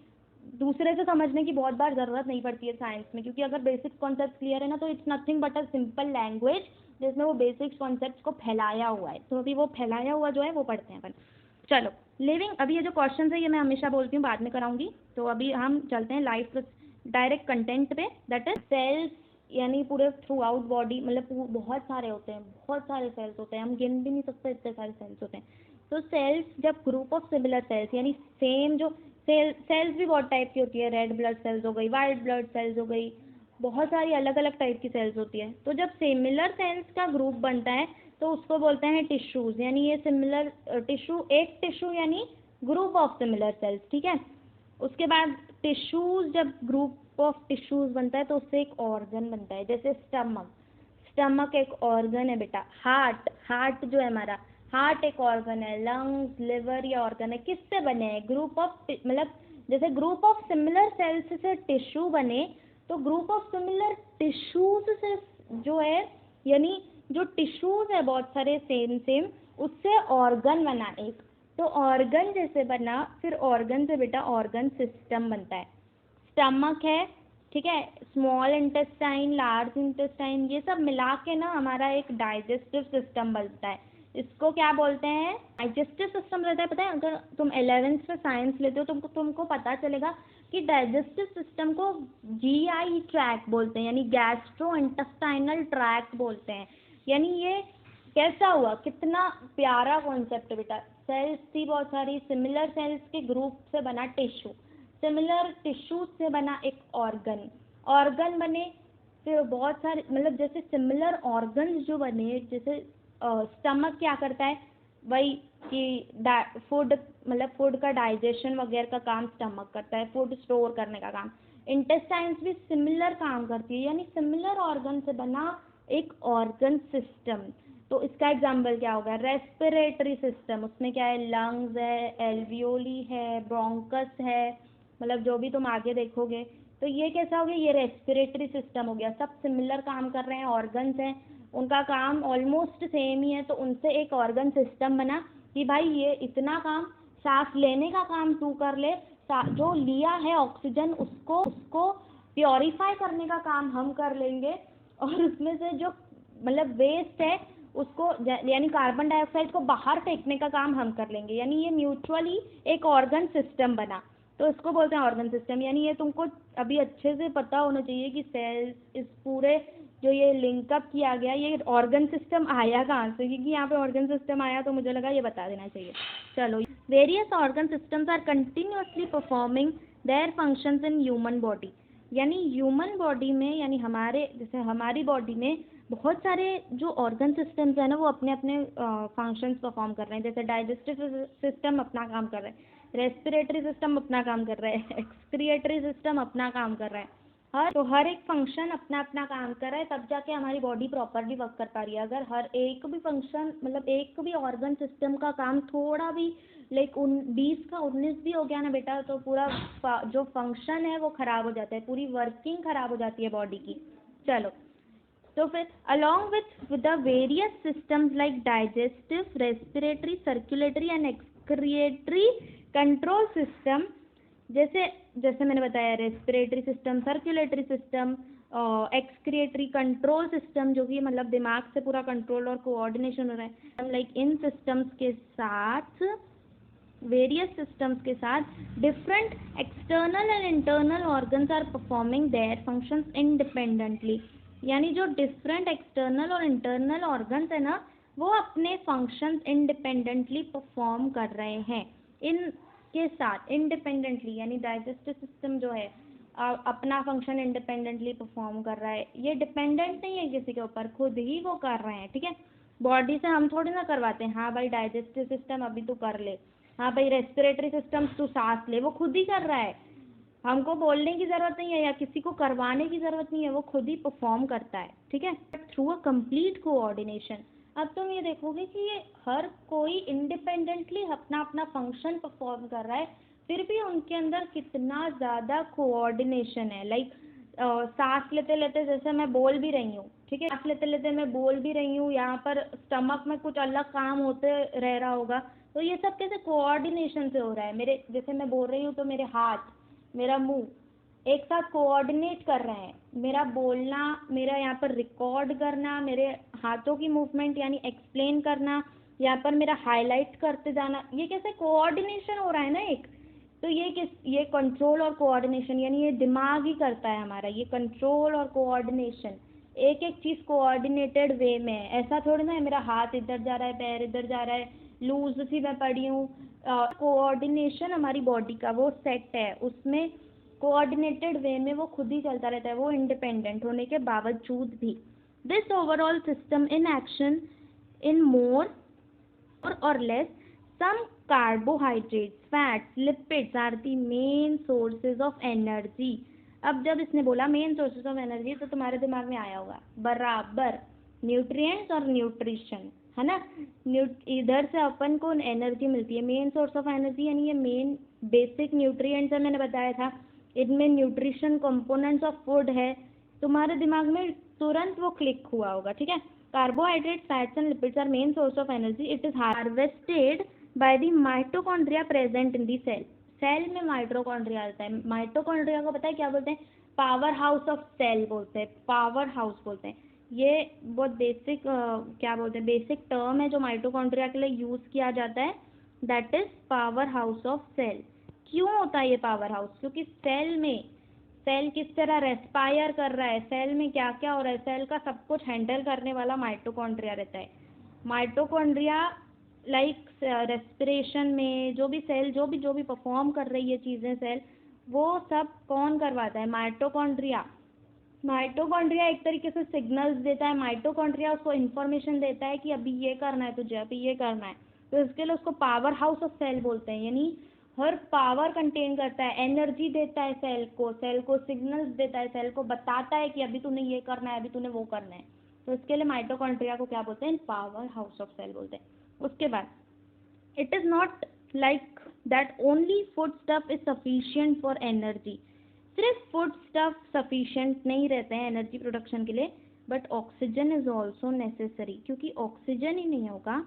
दूसरे से समझने की बहुत बार ज़रूरत नहीं पड़ती है साइंस में, क्योंकि अगर बेसिक कॉन्सेप्ट क्लियर है ना तो it's nothing but a simple language जिसमें वो बेसिक कॉन्सेप्ट को फैलाया हुआ है। तो अभी वो फैलाया हुआ जो है वो पढ़ते हैं अपन। चलो लिविंग, अभी ये जो क्वेश्चन है ये मैं हमेशा बोलती हूँ बाद में कराऊंगी, तो अभी हम चलते हैं लाइफ डायरेक्ट कंटेंट पे। दैट इज सेल्स, यानी पूरे थ्रू आउट बॉडी, मतलब बहुत सारे होते हैं, बहुत सारे सेल्स होते हैं, हम गिन भी नहीं सकते इतने सारे सेल्स होते हैं। तो सेल्स जब ग्रुप ऑफ सिमिलर सेल्स, यानी सेम जो सेल्स भी बहुत टाइप की होती है, रेड ब्लड सेल्स हो गई, वाइट ब्लड सेल्स हो गई, बहुत सारी अलग अलग टाइप की सेल्स होती है। तो जब सिमिलर सेल्स का ग्रुप बनता है तो उसको बोलते हैं टिश्यूज, यानी ये सिमिलर टिश्यू, एक टिश्यू यानी ग्रुप ऑफ सिमिलर सेल्स, ठीक है। उसके बाद टिश्यूज, जब ग्रुप ऑफ टिश्यूज बनता है तो उससे एक ऑर्गन बनता है, जैसे स्टमक। स्टमक एक ऑर्गन है बेटा, हार्ट जो है हमारा, हार्ट एक ऑर्गन है, लंग्स, लिवर ये ऑर्गन है, किससे बने हैं, ग्रुप ऑफ, मतलब जैसे ग्रुप ऑफ सिमिलर सेल्स से टिश्यू बने, तो ग्रुप ऑफ सिमिलर टिश्यूज से जो है, यानी जो टिश्यूज है बहुत सारे सेम उससे ऑर्गन बना एक, तो ऑर्गन जैसे बना, फिर ऑर्गन से बेटा ऑर्गन सिस्टम बनता है। स्टमक है, ठीक है, स्मॉल इंटेस्टाइन, लार्ज इंटेस्टाइन, ये सब मिला के ना हमारा एक डाइजेस्टिव सिस्टम बनता है। इसको क्या बोलते हैं, डाइजेस्टिव सिस्टम रहता है। पता है, अगर तुम 11th में साइंस लेते हो तो तुमको पता चलेगा कि डाइजेस्टिव सिस्टम को GI ट्रैक्ट बोलते हैं, यानी गैस्ट्रो इंटेस्टाइनल ट्रैक्ट बोलते हैं। यानी ये कैसा हुआ, कितना प्यारा कॉन्सेप्ट है बेटा। सेल्स थी बहुत सारी, सिमिलर सेल्स के ग्रुप से बना टिश्यू, सिमिलर टिश्यू से बना एक ऑर्गन बने, फिर बहुत सारे, मतलब जैसे सिमिलर ऑर्गन्स जो बने, जैसे स्टमक क्या करता है, वही कि फूड, मतलब फूड का डाइजेशन वगैरह का काम स्टमक करता है, फूड स्टोर करने का काम। इंटेस्टाइन्स भी सिमिलर काम करती है, यानी सिमिलर ऑर्गन से बना एक ऑर्गन सिस्टम। तो इसका एग्जाम्पल क्या होगा, रेस्पिरेटरी सिस्टम, उसमें क्या है, लंग्स है, एल्वियोली है, ब्रोंकस है, मतलब जो भी तुम आगे देखोगे। तो ये कैसा हो गया, ये रेस्पिरेटरी सिस्टम हो गया, सब सिमिलर काम कर रहे हैं, ऑर्गन्स हैं, उनका काम ऑलमोस्ट सेम ही है, तो उनसे एक ऑर्गन सिस्टम बना कि भाई ये इतना काम, सांस लेने का काम तू कर ले, जो लिया है ऑक्सीजन उसको प्योरीफाई करने का काम हम कर लेंगे, और उसमें से जो मतलब वेस्ट है उसको, यानी कार्बन डाइऑक्साइड को बाहर फेंकने का काम हम कर लेंगे, यानी ये म्यूचुअली एक ऑर्गन सिस्टम बना, तो इसको बोलते हैं ऑर्गन सिस्टम। यानी ये तुमको अभी अच्छे से पता होना चाहिए कि सेल्स, इस पूरे जो ये लिंकअप किया गया, ये ऑर्गन सिस्टम आया कहाँ से, क्योंकि यहाँ पे ऑर्गन सिस्टम आया तो मुझे लगा ये बता देना चाहिए। चलो, various organ systems are continuously performing their functions in human body. यानी ह्यूमन बॉडी में, यानी हमारे, जैसे हमारी बॉडी में बहुत सारे जो ऑर्गन सिस्टम्स है ना, वो अपने अपने फंक्शंस परफॉर्म कर रहे हैं। जैसे डाइजेस्टिव सिस्टम अपना काम कर रहा है, रेस्पिरेटरी सिस्टम अपना काम कर रहा है, एक्सक्रिएटरी सिस्टम अपना काम कर रहा है, हर एक फंक्शन अपना अपना काम कर रहा है, तब जाके हमारी बॉडी प्रॉपरली वर्क कर पा रही है। अगर हर एक भी फंक्शन, मतलब एक भी ऑर्गन सिस्टम का काम थोड़ा भी, लाइक 20 का 19 भी हो गया ना बेटा, तो पूरा जो फंक्शन है वो खराब हो जाता है, पूरी वर्किंग खराब हो जाती है बॉडी की। चलो, तो फिर along with the various systems like digestive, respiratory, circulatory and excretory control system, जैसे जैसे मैंने बताया, respiratory system, circulatory system, excretory control system, जो कि मतलब दिमाग से पूरा कंट्रोल और कोऑर्डिनेशन हो रहा है, लाइक इन सिस्टम्स के साथ, वेरियस सिस्टम्स के साथ different external and internal organs are performing their functions independently. यानी जो डिफरेंट एक्सटर्नल और इंटरनल ऑर्गन्स है ना, वो अपने फंक्शंस इंडिपेंडेंटली परफॉर्म कर रहे हैं, इनके साथ इंडिपेंडेंटली। यानी डाइजेस्टिव सिस्टम जो है अपना फंक्शन इंडिपेंडेंटली परफॉर्म कर रहा है, ये डिपेंडेंट नहीं है किसी के ऊपर, खुद ही वो कर रहे हैं, ठीक है। बॉडी से हम थोड़ी ना करवाते हैं, हाँ भाई डाइजेस्टिव सिस्टम अभी तू कर ले, हाँ भाई रेस्पिरेटरी सिस्टम तू सांस ले, वो खुद ही कर रहा है, हमको बोलने की ज़रूरत नहीं है या किसी को करवाने की ज़रूरत नहीं है, वो खुद ही परफॉर्म करता है, ठीक है, थ्रू अ कंप्लीट कोऑर्डिनेशन। अब तुम ये देखोगे कि ये हर कोई इंडिपेंडेंटली अपना अपना फंक्शन परफॉर्म कर रहा है, फिर भी उनके अंदर कितना ज़्यादा कोऑर्डिनेशन है। लाइक सांस लेते लेते जैसे मैं बोल भी रही हूँ, ठीक है, सांस लेते लेते मैं बोल भी रही हूँ, यहाँ पर स्टमक में कुछ अलग काम होते रह रहा होगा, तो ये सब कैसे कोऑर्डिनेशन से हो रहा है। मेरे जैसे मैं बोल रही हूँ तो मेरे हाथ, मेरा मुंह एक साथ कोऑर्डिनेट कर रहे हैं, मेरा बोलना, मेरा यहाँ पर रिकॉर्ड करना, मेरे हाथों की मूवमेंट यानी एक्सप्लेन करना, यहाँ पर मेरा हाईलाइट करते जाना, ये कैसे कोऑर्डिनेशन हो रहा है ना एक। तो ये कंट्रोल और कोऑर्डिनेशन, यानी ये दिमाग ही करता है हमारा, ये कंट्रोल और कोऑर्डिनेशन, एक एक चीज़ कोऑर्डिनेटेड वे में है। ऐसा थोड़ी ना है मेरा हाथ इधर जा रहा है, पैर इधर जा रहा है, लूज सी मैं पड़ी हूँ। कोऑर्डिनेशन हमारी बॉडी का वो सेट है, उसमें कोऑर्डिनेटेड वे में वो खुद ही चलता रहता है, वो इंडिपेंडेंट होने के बावजूद भी। This overall system in action in more or less some carbohydrates, fats, lipids are the main sources of energy। अब जब इसने बोला मेन सोर्सेज ऑफ एनर्जी, तो तुम्हारे दिमाग में आया होगा बराबर न्यूट्रिएंट्स और न्यूट्रिशन, है ना। इधर से अपन को एनर्जी मिलती है, मेन सोर्स ऑफ एनर्जी, यानी ये मेन बेसिक न्यूट्रिएंट्स है, मैंने बताया था। इनमें न्यूट्रिशन कंपोनेंट्स ऑफ फूड है, तुम्हारे दिमाग में तुरंत वो क्लिक हुआ होगा, ठीक है। Carbohydrate, fats and lipids are main source of energy. It is harvested by the mitochondria present in the cell. Cell में माइटोकॉन्ड्रिया आता है। माइटोकॉन्ड्रिया को पता है क्या बोलते हैं? पावर हाउस ऑफ सेल बोलते हैं, पावर हाउस बोलते हैं। ये बहुत बेसिक क्या बोलते हैं, बेसिक टर्म है जो माइटोकॉन्ड्रिया के लिए यूज किया जाता है, that is power house of cell. क्यों होता है ये पावर हाउस? क्योंकि सेल किस तरह रेस्पायर कर रहा है, सेल में क्या क्या हो रहा है, सेल का सब कुछ हैंडल करने वाला माइटोकॉन्ड्रिया रहता है। माइटोकॉन्ड्रिया लाइक रेस्पिरेशन में जो भी सेल जो भी परफॉर्म कर रही है चीज़ें सेल, वो सब कौन करवाता है? माइटोकॉन्ड्रिया। माइटोकॉन्ड्रिया एक तरीके से सिग्नल्स देता है, माइटोकॉन्ड्रिया उसको इन्फॉर्मेशन देता है कि अभी ये करना है तुझे, अभी ये करना है। तो इसके लिए उसको पावर हाउस ऑफ सेल बोलते हैं, यानी हर पावर कंटेन करता है, एनर्जी देता है सेल को सिग्नल्स देता है, सेल को बताता है कि अभी तूने ये करना है, अभी तूने वो करना है। तो इसके लिए माइटोकॉन्ड्रिया को क्या बोलते हैं? पावर हाउस ऑफ सेल बोलते हैं। उसके बाद it is not like that only food stuff is sufficient for energy. सिर्फ फूड स्टफ सफिशिएंट नहीं रहते हैं एनर्जी प्रोडक्शन के लिए, but oxygen is also necessary, क्योंकि ऑक्सीजन ही नहीं होगा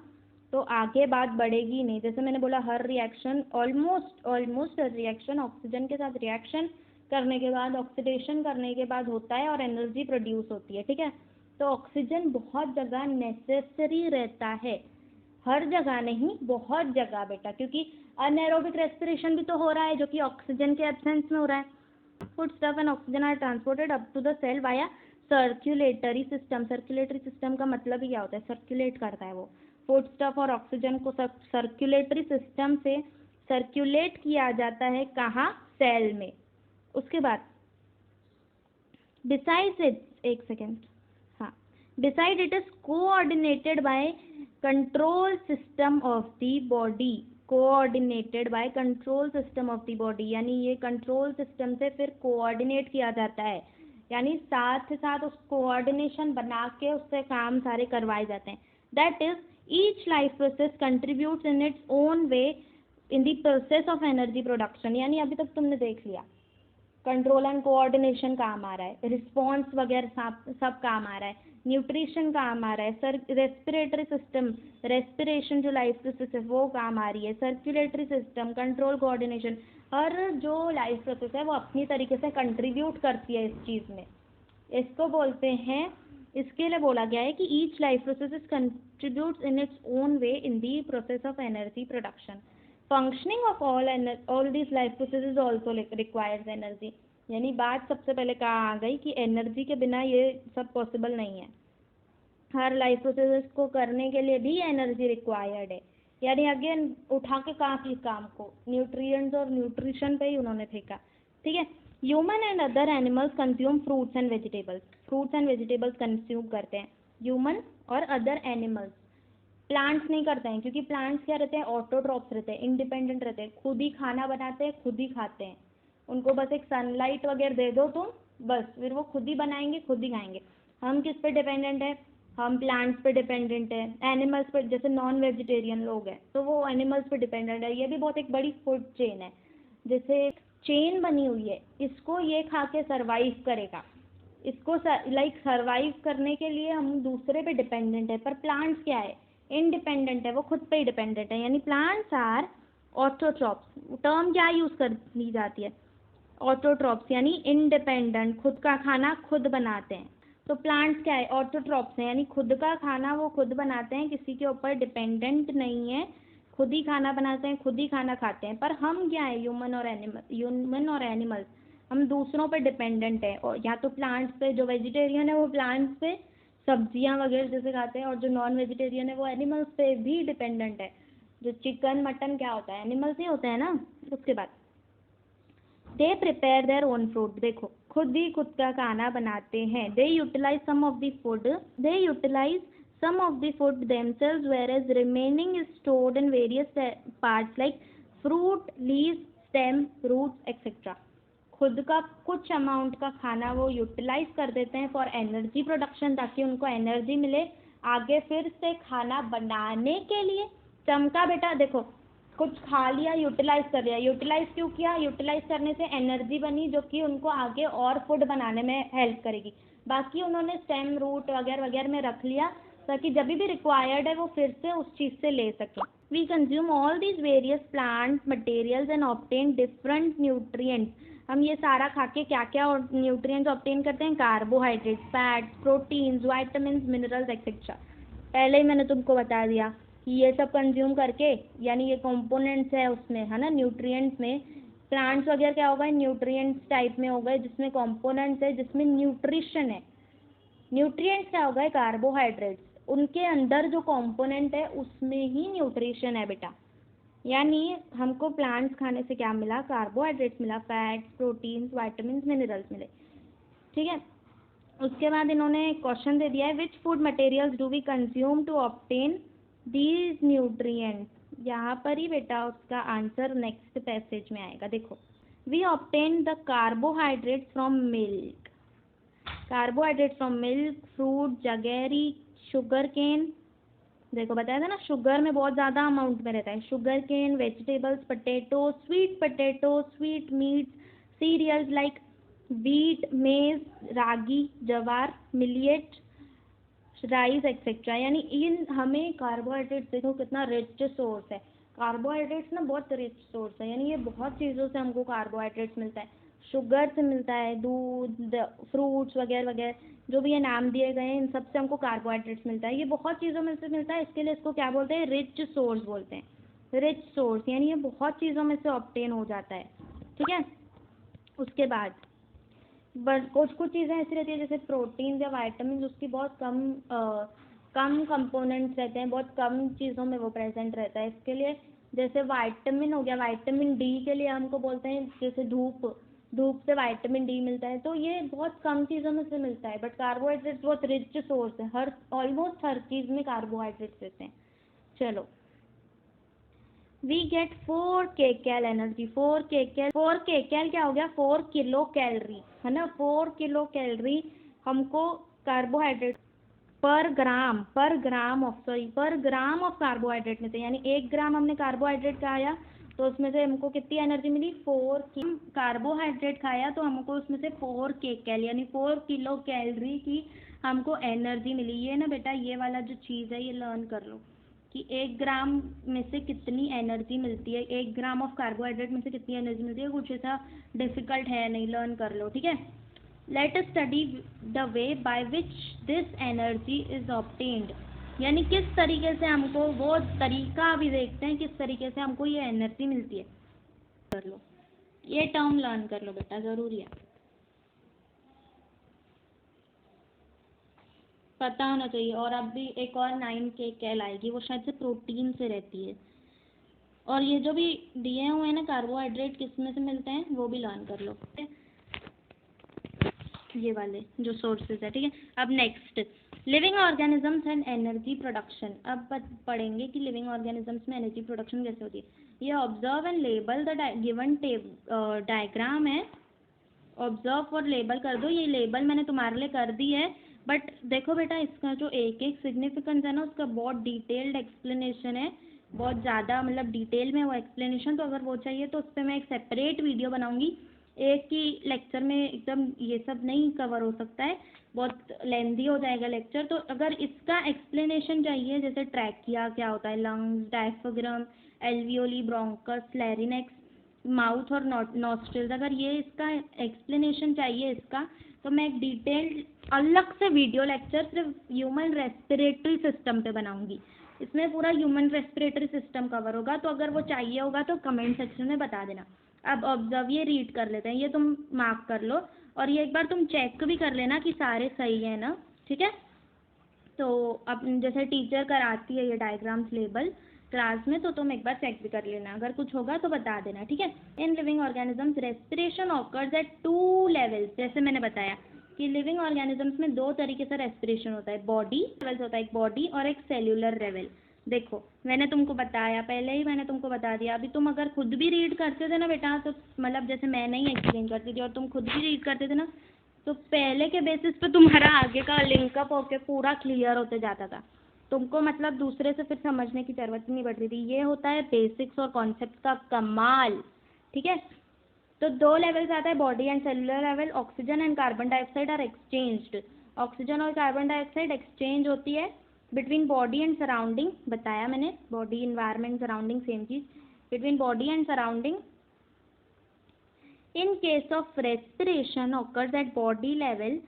तो आगे बात बढ़ेगी नहीं। जैसे मैंने बोला, हर रिएक्शन ऑलमोस्ट हर रिएक्शन ऑक्सीजन के साथ रिएक्शन करने के बाद, ऑक्सीडेशन करने के बाद होता है और एनर्जी प्रोड्यूस होती है, ठीक है। तो ऑक्सीजन बहुत जगह नेसेसरी रहता है, हर जगह नहीं, बहुत जगह बेटा, क्योंकि अनएरोबिक रेस्पिरेशन भी तो हो रहा है जो कि ऑक्सीजन के एब्सेंस में हो रहा है। Food stuff and oxygen are transported up to the cell via circulatory system. Circulatory system का मतलब ही क्या होता है? सर्कुलेट करता है वो। फूड स्टफ और ऑक्सीजन को सर्कुलेटरी सिस्टम से सर्कुलेट किया जाता है, कहाँ? सेल में। उसके बाद बिसाइड्स इट, एक सेकेंड, हाँ, beside it is coordinated by control system of the body. Coordinated by control system of the body, यानी ये कंट्रोल सिस्टम से फिर कोऑर्डिनेट किया जाता है, यानी साथ साथ उस कोऑर्डिनेशन बना के उससे काम सारे करवाए जाते हैं। That is each life process contributes in its own way in the process of energy production. यानी अभी तक तुमने देख लिया, कंट्रोल एंड कोऑर्डिनेशन काम आ रहा है, रिस्पॉन्स वगैरह सब काम आ रहा है, न्यूट्रिशन काम आ रहा है, रेस्पिरेटरी सिस्टम, रेस्पिरेशन जो लाइफ प्रोसेस है वो काम आ रही है, सर्कुलेटरी सिस्टम, कंट्रोल, कोऑर्डिनेशन, हर जो लाइफ प्रोसेस है वो अपनी तरीके से कंट्रीब्यूट करती है इस चीज़ में। इसको बोलते हैं, इसके लिए बोला गया है कि each life process is contributes in its own way in the process of energy production. Functioning of all this life process also requires energy. यानी बात सबसे पहले कहाँ आ गई कि एनर्जी के बिना ये सब पॉसिबल नहीं है। हर लाइफ प्रोसेस को करने के लिए भी एनर्जी रिक्वायर्ड है। यानी अगेन उठा के कहाँ की काम को, न्यूट्रिएंट्स और न्यूट्रिशन पे ही उन्होंने फेंका, ठीक है। Human and other animals consume fruits and vegetables. Fruits and vegetables consume करते हैं ह्यूमन और अदर एनिमल्स। प्लांट्स नहीं करते हैं, क्योंकि प्लांट्स क्या रहते हैं? ऑटोट्रॉप्स रहते हैं, इंडिपेंडेंट रहते हैं, खुद ही खाना बनाते हैं, खुद ही खाते हैं। उनको बस एक सनलाइट वगैरह दे दो तुम, बस फिर वो खुद ही बनाएंगे, खुद ही खाएंगे। हम किस पे डिपेंडेंट है? हम प्लांट्स पे डिपेंडेंट है। एनिमल्स पे, जैसे नॉन वेजिटेरियन लोग हैं तो वो एनिमल्स पे डिपेंडेंट है। ये भी बहुत एक बड़ी फूड चेन है, जैसे चेन बनी हुई है, इसको ये खा के सर्वाइव करेगा, इसको लाइक सर्वाइव करने के लिए हम दूसरे पे डिपेंडेंट है। पर प्लांट्स क्या है? इंडिपेंडेंट है, वो खुद पे ही डिपेंडेंट है। यानी प्लांट्स आर ऑटोट्रॉप्स। टर्म क्या यूज़ कर ली जाती है? ऑटोट्रॉप्स, यानी इंडिपेंडेंट, खुद का खाना खुद बनाते हैं। तो प्लांट्स क्या है? ऑटोट्रॉप्स हैं, यानी खुद का खाना वो खुद बनाते हैं, किसी के ऊपर डिपेंडेंट नहीं है, खुद ही खाना बनाते हैं, खुद ही खाना खाते हैं। पर हम क्या है? ह्यूमन और एनिमल्स, हम दूसरों पे डिपेंडेंट है, और या तो प्लांट्स पे, जो वेजिटेरियन है वो प्लांट्स पे सब्जियां वगैरह जैसे खाते हैं, और जो नॉन वेजिटेरियन है वो एनिमल्स पे भी डिपेंडेंट है। जो चिकन मटन क्या होता है? एनिमल्स ही होते हैं ना। उसके बाद they prepare their own food. देखो, खुद ही खुद का खाना बनाते हैं। They utilize some of the food themselves whereas remaining is stored in various parts like fruit, leaves, stem, roots, etc. खुद का कुछ अमाउंट का खाना वो यूटिलाइज कर देते हैं फॉर एनर्जी प्रोडक्शन, ताकि उनको एनर्जी मिले आगे फिर से खाना बनाने के लिए। चमका बेटा देखो, कुछ खा लिया, यूटिलाइज कर लिया। यूटिलाइज क्यों किया? यूटिलाइज करने से एनर्जी बनी जो कि उनको आगे और फूड बनाने में हेल्प करेगी। बाकी उन्होंने स्टेम, रूट वगैरह वगैरह में रख लिया ताकि जब भी रिक्वायर्ड है वो फिर से उस चीज़ से ले सके। We consume all these various plant materials and obtain different nutrients. हम ये सारा खा के क्या क्या न्यूट्रिएंट्स ऑब्टेन करते हैं? Carbohydrates, fats, proteins, vitamins, minerals etcetera. पहले ही मैंने तुमको बता दिया कि ये सब कंज्यूम करके, यानी ये कंपोनेंट्स है उसमें, है ना, न्यूट्रिएंट्स में। प्लांट्स वगैरह क्या हो गए? न्यूट्रिएंट्स टाइप में हो गए जिसमें कंपोनेंट्स है, जिसमें न्यूट्रिशन है। न्यूट्रिएंट्स क्या हो गए? कार्बोहाइड्रेट्स। उनके अंदर जो कंपोनेंट है उसमें ही न्यूट्रिशन है बेटा। यानी हमको प्लांट्स खाने से क्या मिला? कार्बोहाइड्रेट्स मिला, फैट्स, प्रोटीन्स, वाइटामिन्स, मिनरल्स मिले। ठीक है। उसके बाद इन्होंने क्वेश्चन दे दिया है, which food materials do we consume to obtain these nutrients. यहाँ पर ही बेटा उसका आंसर नेक्स्ट पैसेज में आएगा। देखो, we obtain the carbohydrates from milk. Carbohydrates from milk, fruit, jaggery, sugar cane. देखो बताया था ना, शुगर में बहुत ज़्यादा अमाउंट में रहता है। Sugar cane, vegetables, potato, sweet meat, cereals like wheat, maize, रागी, जवार, मिलिएट, राइस एक्सेट्रा। यानी इन हमें कार्बोहाइड्रेट्स, देखो कितना रिच सोर्स है। कार्बोहाइड्रेट्स ना बहुत रिच सोर्स है, यानी ये बहुत चीज़ों से हमको कार्बोहाइड्रेट्स मिलता है। शुगर से मिलता है, दूध, फ्रूट्स वगैरह वगैरह जो भी ये नाम दिए गए हैं, इन सब से हमको कार्बोहाइड्रेट्स मिलता है। ये बहुत चीज़ों में से मिलता है, इसके लिए इसको क्या बोलते हैं? रिच सोर्स बोलते हैं। रिच सोर्स यानी ये बहुत चीज़ों में से ऑब्टेन हो जाता है। ठीक है। उसके बाद बट कुछ चीज़ें ऐसी रहती है जैसे प्रोटीन या वाइटामिन, उसकी बहुत कम कंपोनेंट्स रहते हैं, बहुत कम चीज़ों में वो प्रेजेंट रहता है। इसके लिए जैसे वाइटामिन हो गया, विटामिन डी के लिए हमको बोलते हैं, जैसे धूप से विटामिन डी मिलता है, तो ये बहुत कम चीज़ों में से मिलता है। बट कार्बोहाइड्रेट्स बहुत रिच सोर्स है, ऑलमोस्ट हर चीज़ में कार्बोहाइड्रेट्स रहते हैं। चलो, we get 4 kcal energy. 4 kcal क्या हो गया? 4 किलो कैलोरी, है ना। 4 किलो कैलोरी हमको कार्बोहाइड्रेट पर ग्राम ऑफ कार्बोहाइड्रेट में से, यानी 1 ग्राम हमने कार्बोहाइड्रेट खाया तो उसमें से हमको कितनी एनर्जी मिली? 4 कार्बोहाइड्रेट खाया तो हमको उसमें से 4 kcal यानी 4 किलो कैलोरी की हमको एनर्जी मिली। ये ना बेटा, ये वाला जो चीज़ है ये लर्न कर लो कि 1 ग्राम में से कितनी एनर्जी मिलती है, 1 ग्राम ऑफ कार्बोहाइड्रेट में से कितनी एनर्जी मिलती है। कुछ ऐसा डिफ़िकल्ट है नहीं, लर्न कर लो। ठीक है। Let us study the way by which this energy is obtained. यानी किस तरीके से हमको, वो तरीका भी देखते हैं किस तरीके से हमको ये एनर्जी मिलती है। कर लो, ये टर्म लर्न कर लो बेटा, ज़रूरी है, पता होना चाहिए। और अब भी एक और 9 kcal आएगी, वो शायद से प्रोटीन से रहती है। और ये जो भी दिए हुए हैं ना कार्बोहाइड्रेट किस में से मिलते हैं वो भी लर्न कर लो, ये वाले जो सोर्सेज है। ठीक है। अब next, living organisms and energy production. अब पढ़ेंगे कि लिविंग ऑर्गेनिजम्स में एनर्जी प्रोडक्शन कैसे होती है। ये observe and label the given diagram है। ऑब्जर्व और लेबल कर दो। ये लेबल मैंने तुम्हारे लिए कर दी है, बट देखो बेटा इसका जो एक एक सिग्निफिकेंस है ना, उसका बहुत डिटेल्ड एक्सप्लेनेशन है, बहुत ज़्यादा मतलब डिटेल में वो एक्सप्लेनेशन। तो अगर वो चाहिए तो उस पर मैं एक सेपरेट वीडियो बनाऊंगी। एक ही लेक्चर में एकदम ये सब नहीं कवर हो सकता है, बहुत लेंदी हो जाएगा लेक्चर। तो अगर इसका एक्सप्लेनेशन चाहिए, जैसे ट्रैकिया क्या होता है, lungs, diaphragm, alveoli, bronchus, larynx, mouth और नॉस्ट्रिल्स, अगर ये इसका एक्सप्लेनेशन चाहिए इसका, तो मैं एक डिटेल्ड अलग से वीडियो लेक्चर सिर्फ ह्यूमन रेस्पिरेटरी सिस्टम पे बनाऊंगी। इसमें पूरा ह्यूमन रेस्पिरेटरी सिस्टम कवर होगा। तो अगर वो चाहिए होगा तो कमेंट सेक्शन में बता देना। अब ऑब्जर्व, ये रीड कर लेते हैं, ये तुम मार्क कर लो और ये एक बार तुम चेक भी कर लेना कि सारे सही है ना। ठीक है। तो अब जैसे टीचर कराती है ये डायग्राम्स लेबल क्लास में, तो तुम एक बार चेक भी कर लेना, अगर कुछ होगा तो बता देना। ठीक है। In living organisms respiration occurs eight 2 levels. जैसे मैंने बताया कि लिविंग ऑर्गेनिजम्स में 2 तरीके से रेस्पिरेशन होता है, बॉडी लेवल्स होता है, एक बॉडी और एक सेल्यूलर लेवल। देखो मैंने तुमको बताया, पहले ही मैंने तुमको बता दिया। अभी तुम अगर खुद भी रीड करते थे ना बेटा, तो मतलब जैसे मैं नहीं एक्सप्लेन करती थी और तुम खुद भी रीड करते थे ना, तो पहले के बेसिस पे तुम्हारा आगे का लिंकअप होके पूरा क्लियर होते जाता था। तुमको मतलब दूसरे से फिर समझने की जरूरत नहीं पड़ती थी। ये होता है बेसिक्स और कॉन्सेप्ट का कमाल, ठीक है। तो दो लेवल्स आता है, body and cellular level. Oxygen and carbon dioxide are exchanged. Oxygen और कार्बन डाइऑक्साइड एक्सचेंज होती है बिटवीन बॉडी एंड सराउंडिंग, बताया मैंने, बॉडी इन्वायरमेंट सराउंडिंग सेम चीज, between body and surrounding. In case of respiration occurs at body level.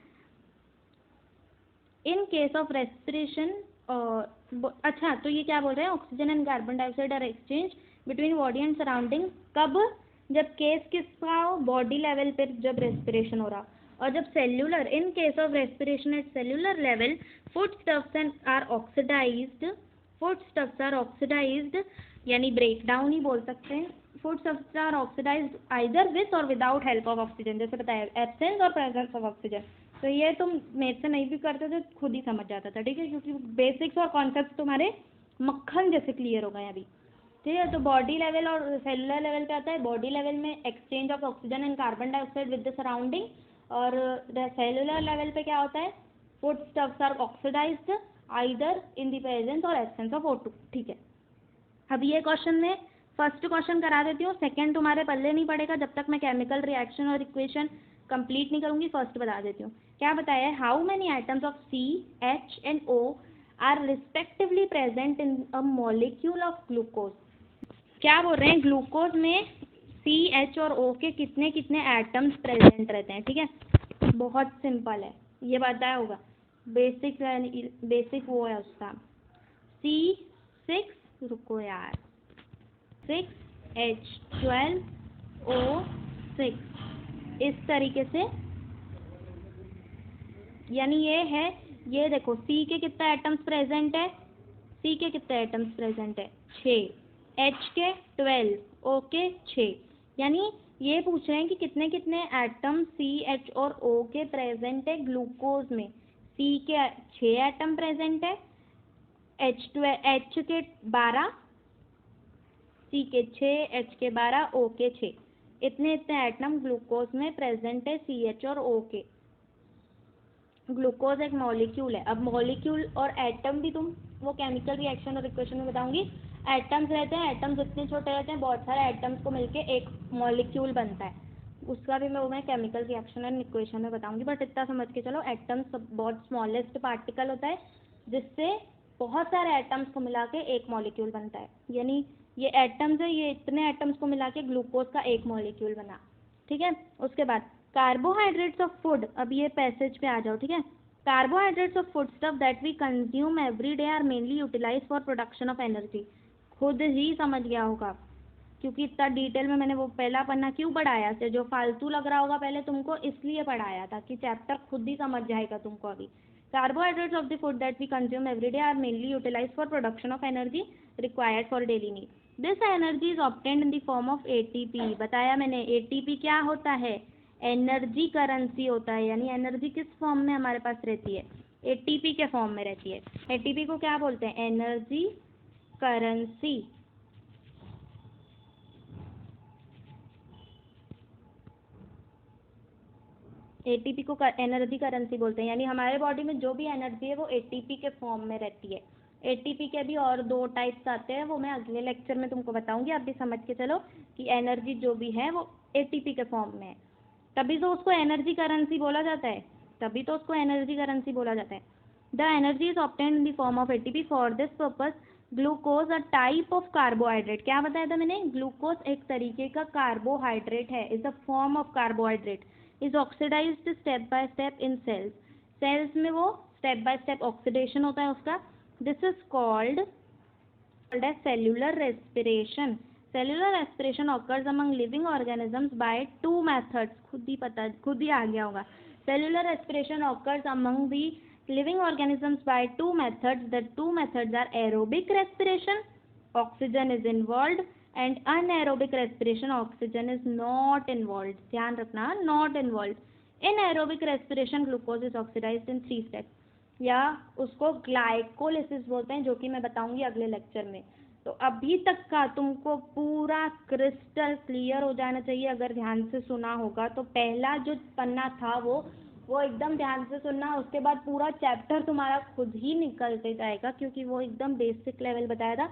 In case of respiration, अच्छा तो ये क्या बोल रहे हैं, oxygen and carbon dioxide are exchange between body and surrounding. कब? जब केस किसका हो, बॉडी लेवल पे जब रेस्पिरेशन हो रहा। और जब cellular, in case of respiration at cellular level, food stuffs are oxidised. Food stuffs are oxidised यानी ब्रेक डाउन ही बोल सकते हैं। Food stuffs are oxidised either with और विदाउट हेल्प ऑफ ऑक्सीजन, जैसे बताया एब्सेंस और प्रेजेंस ऑफ ऑक्सीजन। तो ये तुम मेरे से नहीं भी करते थे, खुद ही समझ जाता था, ठीक है, क्योंकि बेसिक्स और कॉन्सेप्ट तुम्हारे मक्खन जैसे क्लियर हो गए अभी, ठीक है। तो बॉडी लेवल और सेलुलर लेवल क्या आता है, बॉडी लेवल में exchange of oxygen and carbon dioxide with the surrounding, और सेलुलर लेवल पे क्या होता है, food stuffs are oxidised either in the presence और एब्सेंस ऑफ O2, ठीक है। अब ये क्वेश्चन में फर्स्ट क्वेश्चन करा देती हूँ, सेकंड तुम्हारे पल्ले नहीं पड़ेगा जब तक मैं केमिकल रिएक्शन और इक्वेशन कंप्लीट नहीं करूँगी। फर्स्ट बता देती हूँ, क्या बताया है, how many items of C, H and O are respectively present in a molecule of glucose. क्या बोल रहे हैं, ग्लूकोज में C, H और O के कितने कितने एटम्स प्रेजेंट रहते हैं, ठीक है। बहुत सिंपल है, ये बताया होगा, बेसिक वो है उसका, C6, रुको यार, 6H12O6, इस तरीके से। यानी ये है, ये देखो C के कितने एटम्स प्रेजेंट है, C के कितने एटम्स प्रेजेंट है, 6, H के 12, O के 6। यानी ये पूछ रहे हैं कि कितने कितने एटम C, H और O के प्रेजेंट है ग्लूकोज में। C के 6 एटम प्रेजेंट है, H के 12, C के 6, H के 12, O के 6, इतने इतने एटम ग्लूकोज में प्रेजेंट है C, H और O के। ग्लूकोज एक मॉलिक्यूल है। अब मॉलिक्यूल और एटम भी तुम वो केमिकल रिएक्शन और इक्वेशन में बताऊंगी। एटम्स रहते हैं, एटम्स इतने छोटे रहते हैं, बहुत सारे एटम्स को मिलके एक मॉलिक्यूल बनता है, उसका भी मैं केमिकल रिएक्शन एंड इक्वेशन में बताऊंगी। बट इतना समझ के चलो, एटम्स बहुत स्मॉलेस्ट पार्टिकल होता है जिससे बहुत सारे एटम्स को मिला के एक मॉलिक्यूल बनता है। यानी ये एटम्स है, ये इतने एटम्स को मिला के ग्लूकोज का एक मॉलिक्यूल बना, ठीक है। उसके बाद कार्बोहाइड्रेट्स ऑफ फूड, अब ये पैसेज पे आ जाओ, ठीक है। Carbohydrates of food stuff that we consume every day are mainly utilise for production of energy. खुद ही समझ गया होगा, क्योंकि इतना डिटेल में मैंने वो पहला पन्ना क्यों पढ़ाया से, जो फालतू लग रहा होगा पहले तुमको, इसलिए पढ़ाया था कि चैप्टर खुद ही समझ जाएगा तुमको अभी। Carbohydrates of the food that we consume every day are mainly utilise for production of energy required for daily need. This energy is obtained in the form of ATP। बताया मैंने, ATP क्या होता है, एनर्जी करेंसी होता है। यानी energy किस form में हमारे पास रहती है, ATP के फॉर्म में रहती है। ATP को क्या बोलते हैं, एनर्जी करेंसी। ATP को एनर्जी करेंसी बोलते हैं। यानी हमारे बॉडी में जो भी एनर्जी है वो ATP के फॉर्म में रहती है। ATP के भी और 2 टाइप्स आते हैं, वो मैं अगले लेक्चर में तुमको बताऊंगी। आप भी समझ के चलो कि एनर्जी जो भी है वो ATP के फॉर्म में है, तभी तो उसको एनर्जी करेंसी बोला जाता है, तभी तो उसको एनर्जी करेंसी बोला जाता है। The energy is obtained in the form of ATP। For this purpose glucose a type of carbohydrate, क्या बताया था मैंने, ग्लूकोज एक तरीके का कार्बोहाइड्रेट है, is the form of carbohydrate, is oxidised step by step in cells. Cells में वो स्टेप बाय स्टेप ऑक्सीडेशन होता है उसका। This is called as cellular respiration. Cellular respiration occurs among living organisms by 2 methods. खुद ही आ गया होगा। Cellular respiration occurs among the living organisms by 2 methods. The 2 methods are aerobic respiration, oxygen is involved, and anaerobic respiration, oxygen is not involved. ध्यान रखना, not involved. In aerobic respiration, glucose is oxidized in 3 steps. या उसको glycolysis बोलते हैं, जो कि मैं बताऊंगी अगले लेक्चर में। तो अभी तक का तुमको पूरा क्रिस्टल क्लियर हो जाना चाहिए अगर ध्यान से सुना होगा। तो पहला जो पन्ना था वो एकदम ध्यान से सुनना, उसके बाद पूरा चैप्टर तुम्हारा खुद ही निकलते जाएगा, क्योंकि वो एकदम बेसिक लेवल बताया था,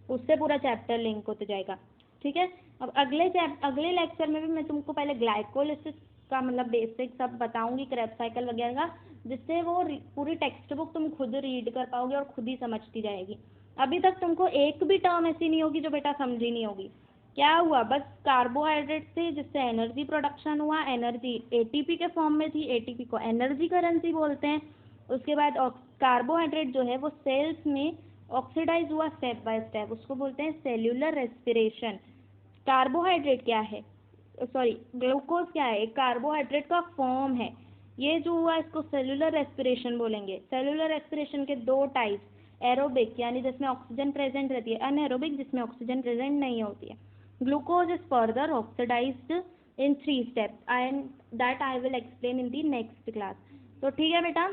उससे पूरा चैप्टर लिंक होते जाएगा। ठीक है। अब अगले लेक्चर में भी मैं तुमको पहले ग्लाइकोलिसिस का मतलब बेसिक सब बताऊंगी, क्रेब्स साइकिल वगैरह का, जिससे वो पूरी टेक्स्ट बुक तुम खुद रीड कर पाओगे और खुद ही समझती जाएगी। अभी तक तुमको एक भी टर्म ऐसी नहीं होगी जो बेटा समझी नहीं होगी। क्या हुआ, बस कार्बोहाइड्रेट से जिससे एनर्जी प्रोडक्शन हुआ, एनर्जी एटीपी के फॉर्म में थी, एटीपी को एनर्जी करेंसी बोलते हैं। उसके बाद कार्बोहाइड्रेट जो है वो सेल्स में ऑक्सीडाइज हुआ स्टेप बाय स्टेप, उसको बोलते हैं सेल्यूलर रेस्पिरेशन। कार्बोहाइड्रेट क्या है, सॉरी ग्लूकोज क्या है, एक कार्बोहाइड्रेट का फॉर्म है। ये जो हुआ इसको सेल्यूलर रेस्पिरेशन बोलेंगे। सेल्यूलर रेस्पिरेशन के दो टाइप्स, एरोबिक यानी जिसमें ऑक्सीजन प्रेजेंट रहती है, अनएरोबिक जिसमें ऑक्सीजन प्रेजेंट नहीं होती है। Glucose is further oxidised in 3 steps and that I will explain in the next class. तो ठीक है बेटा,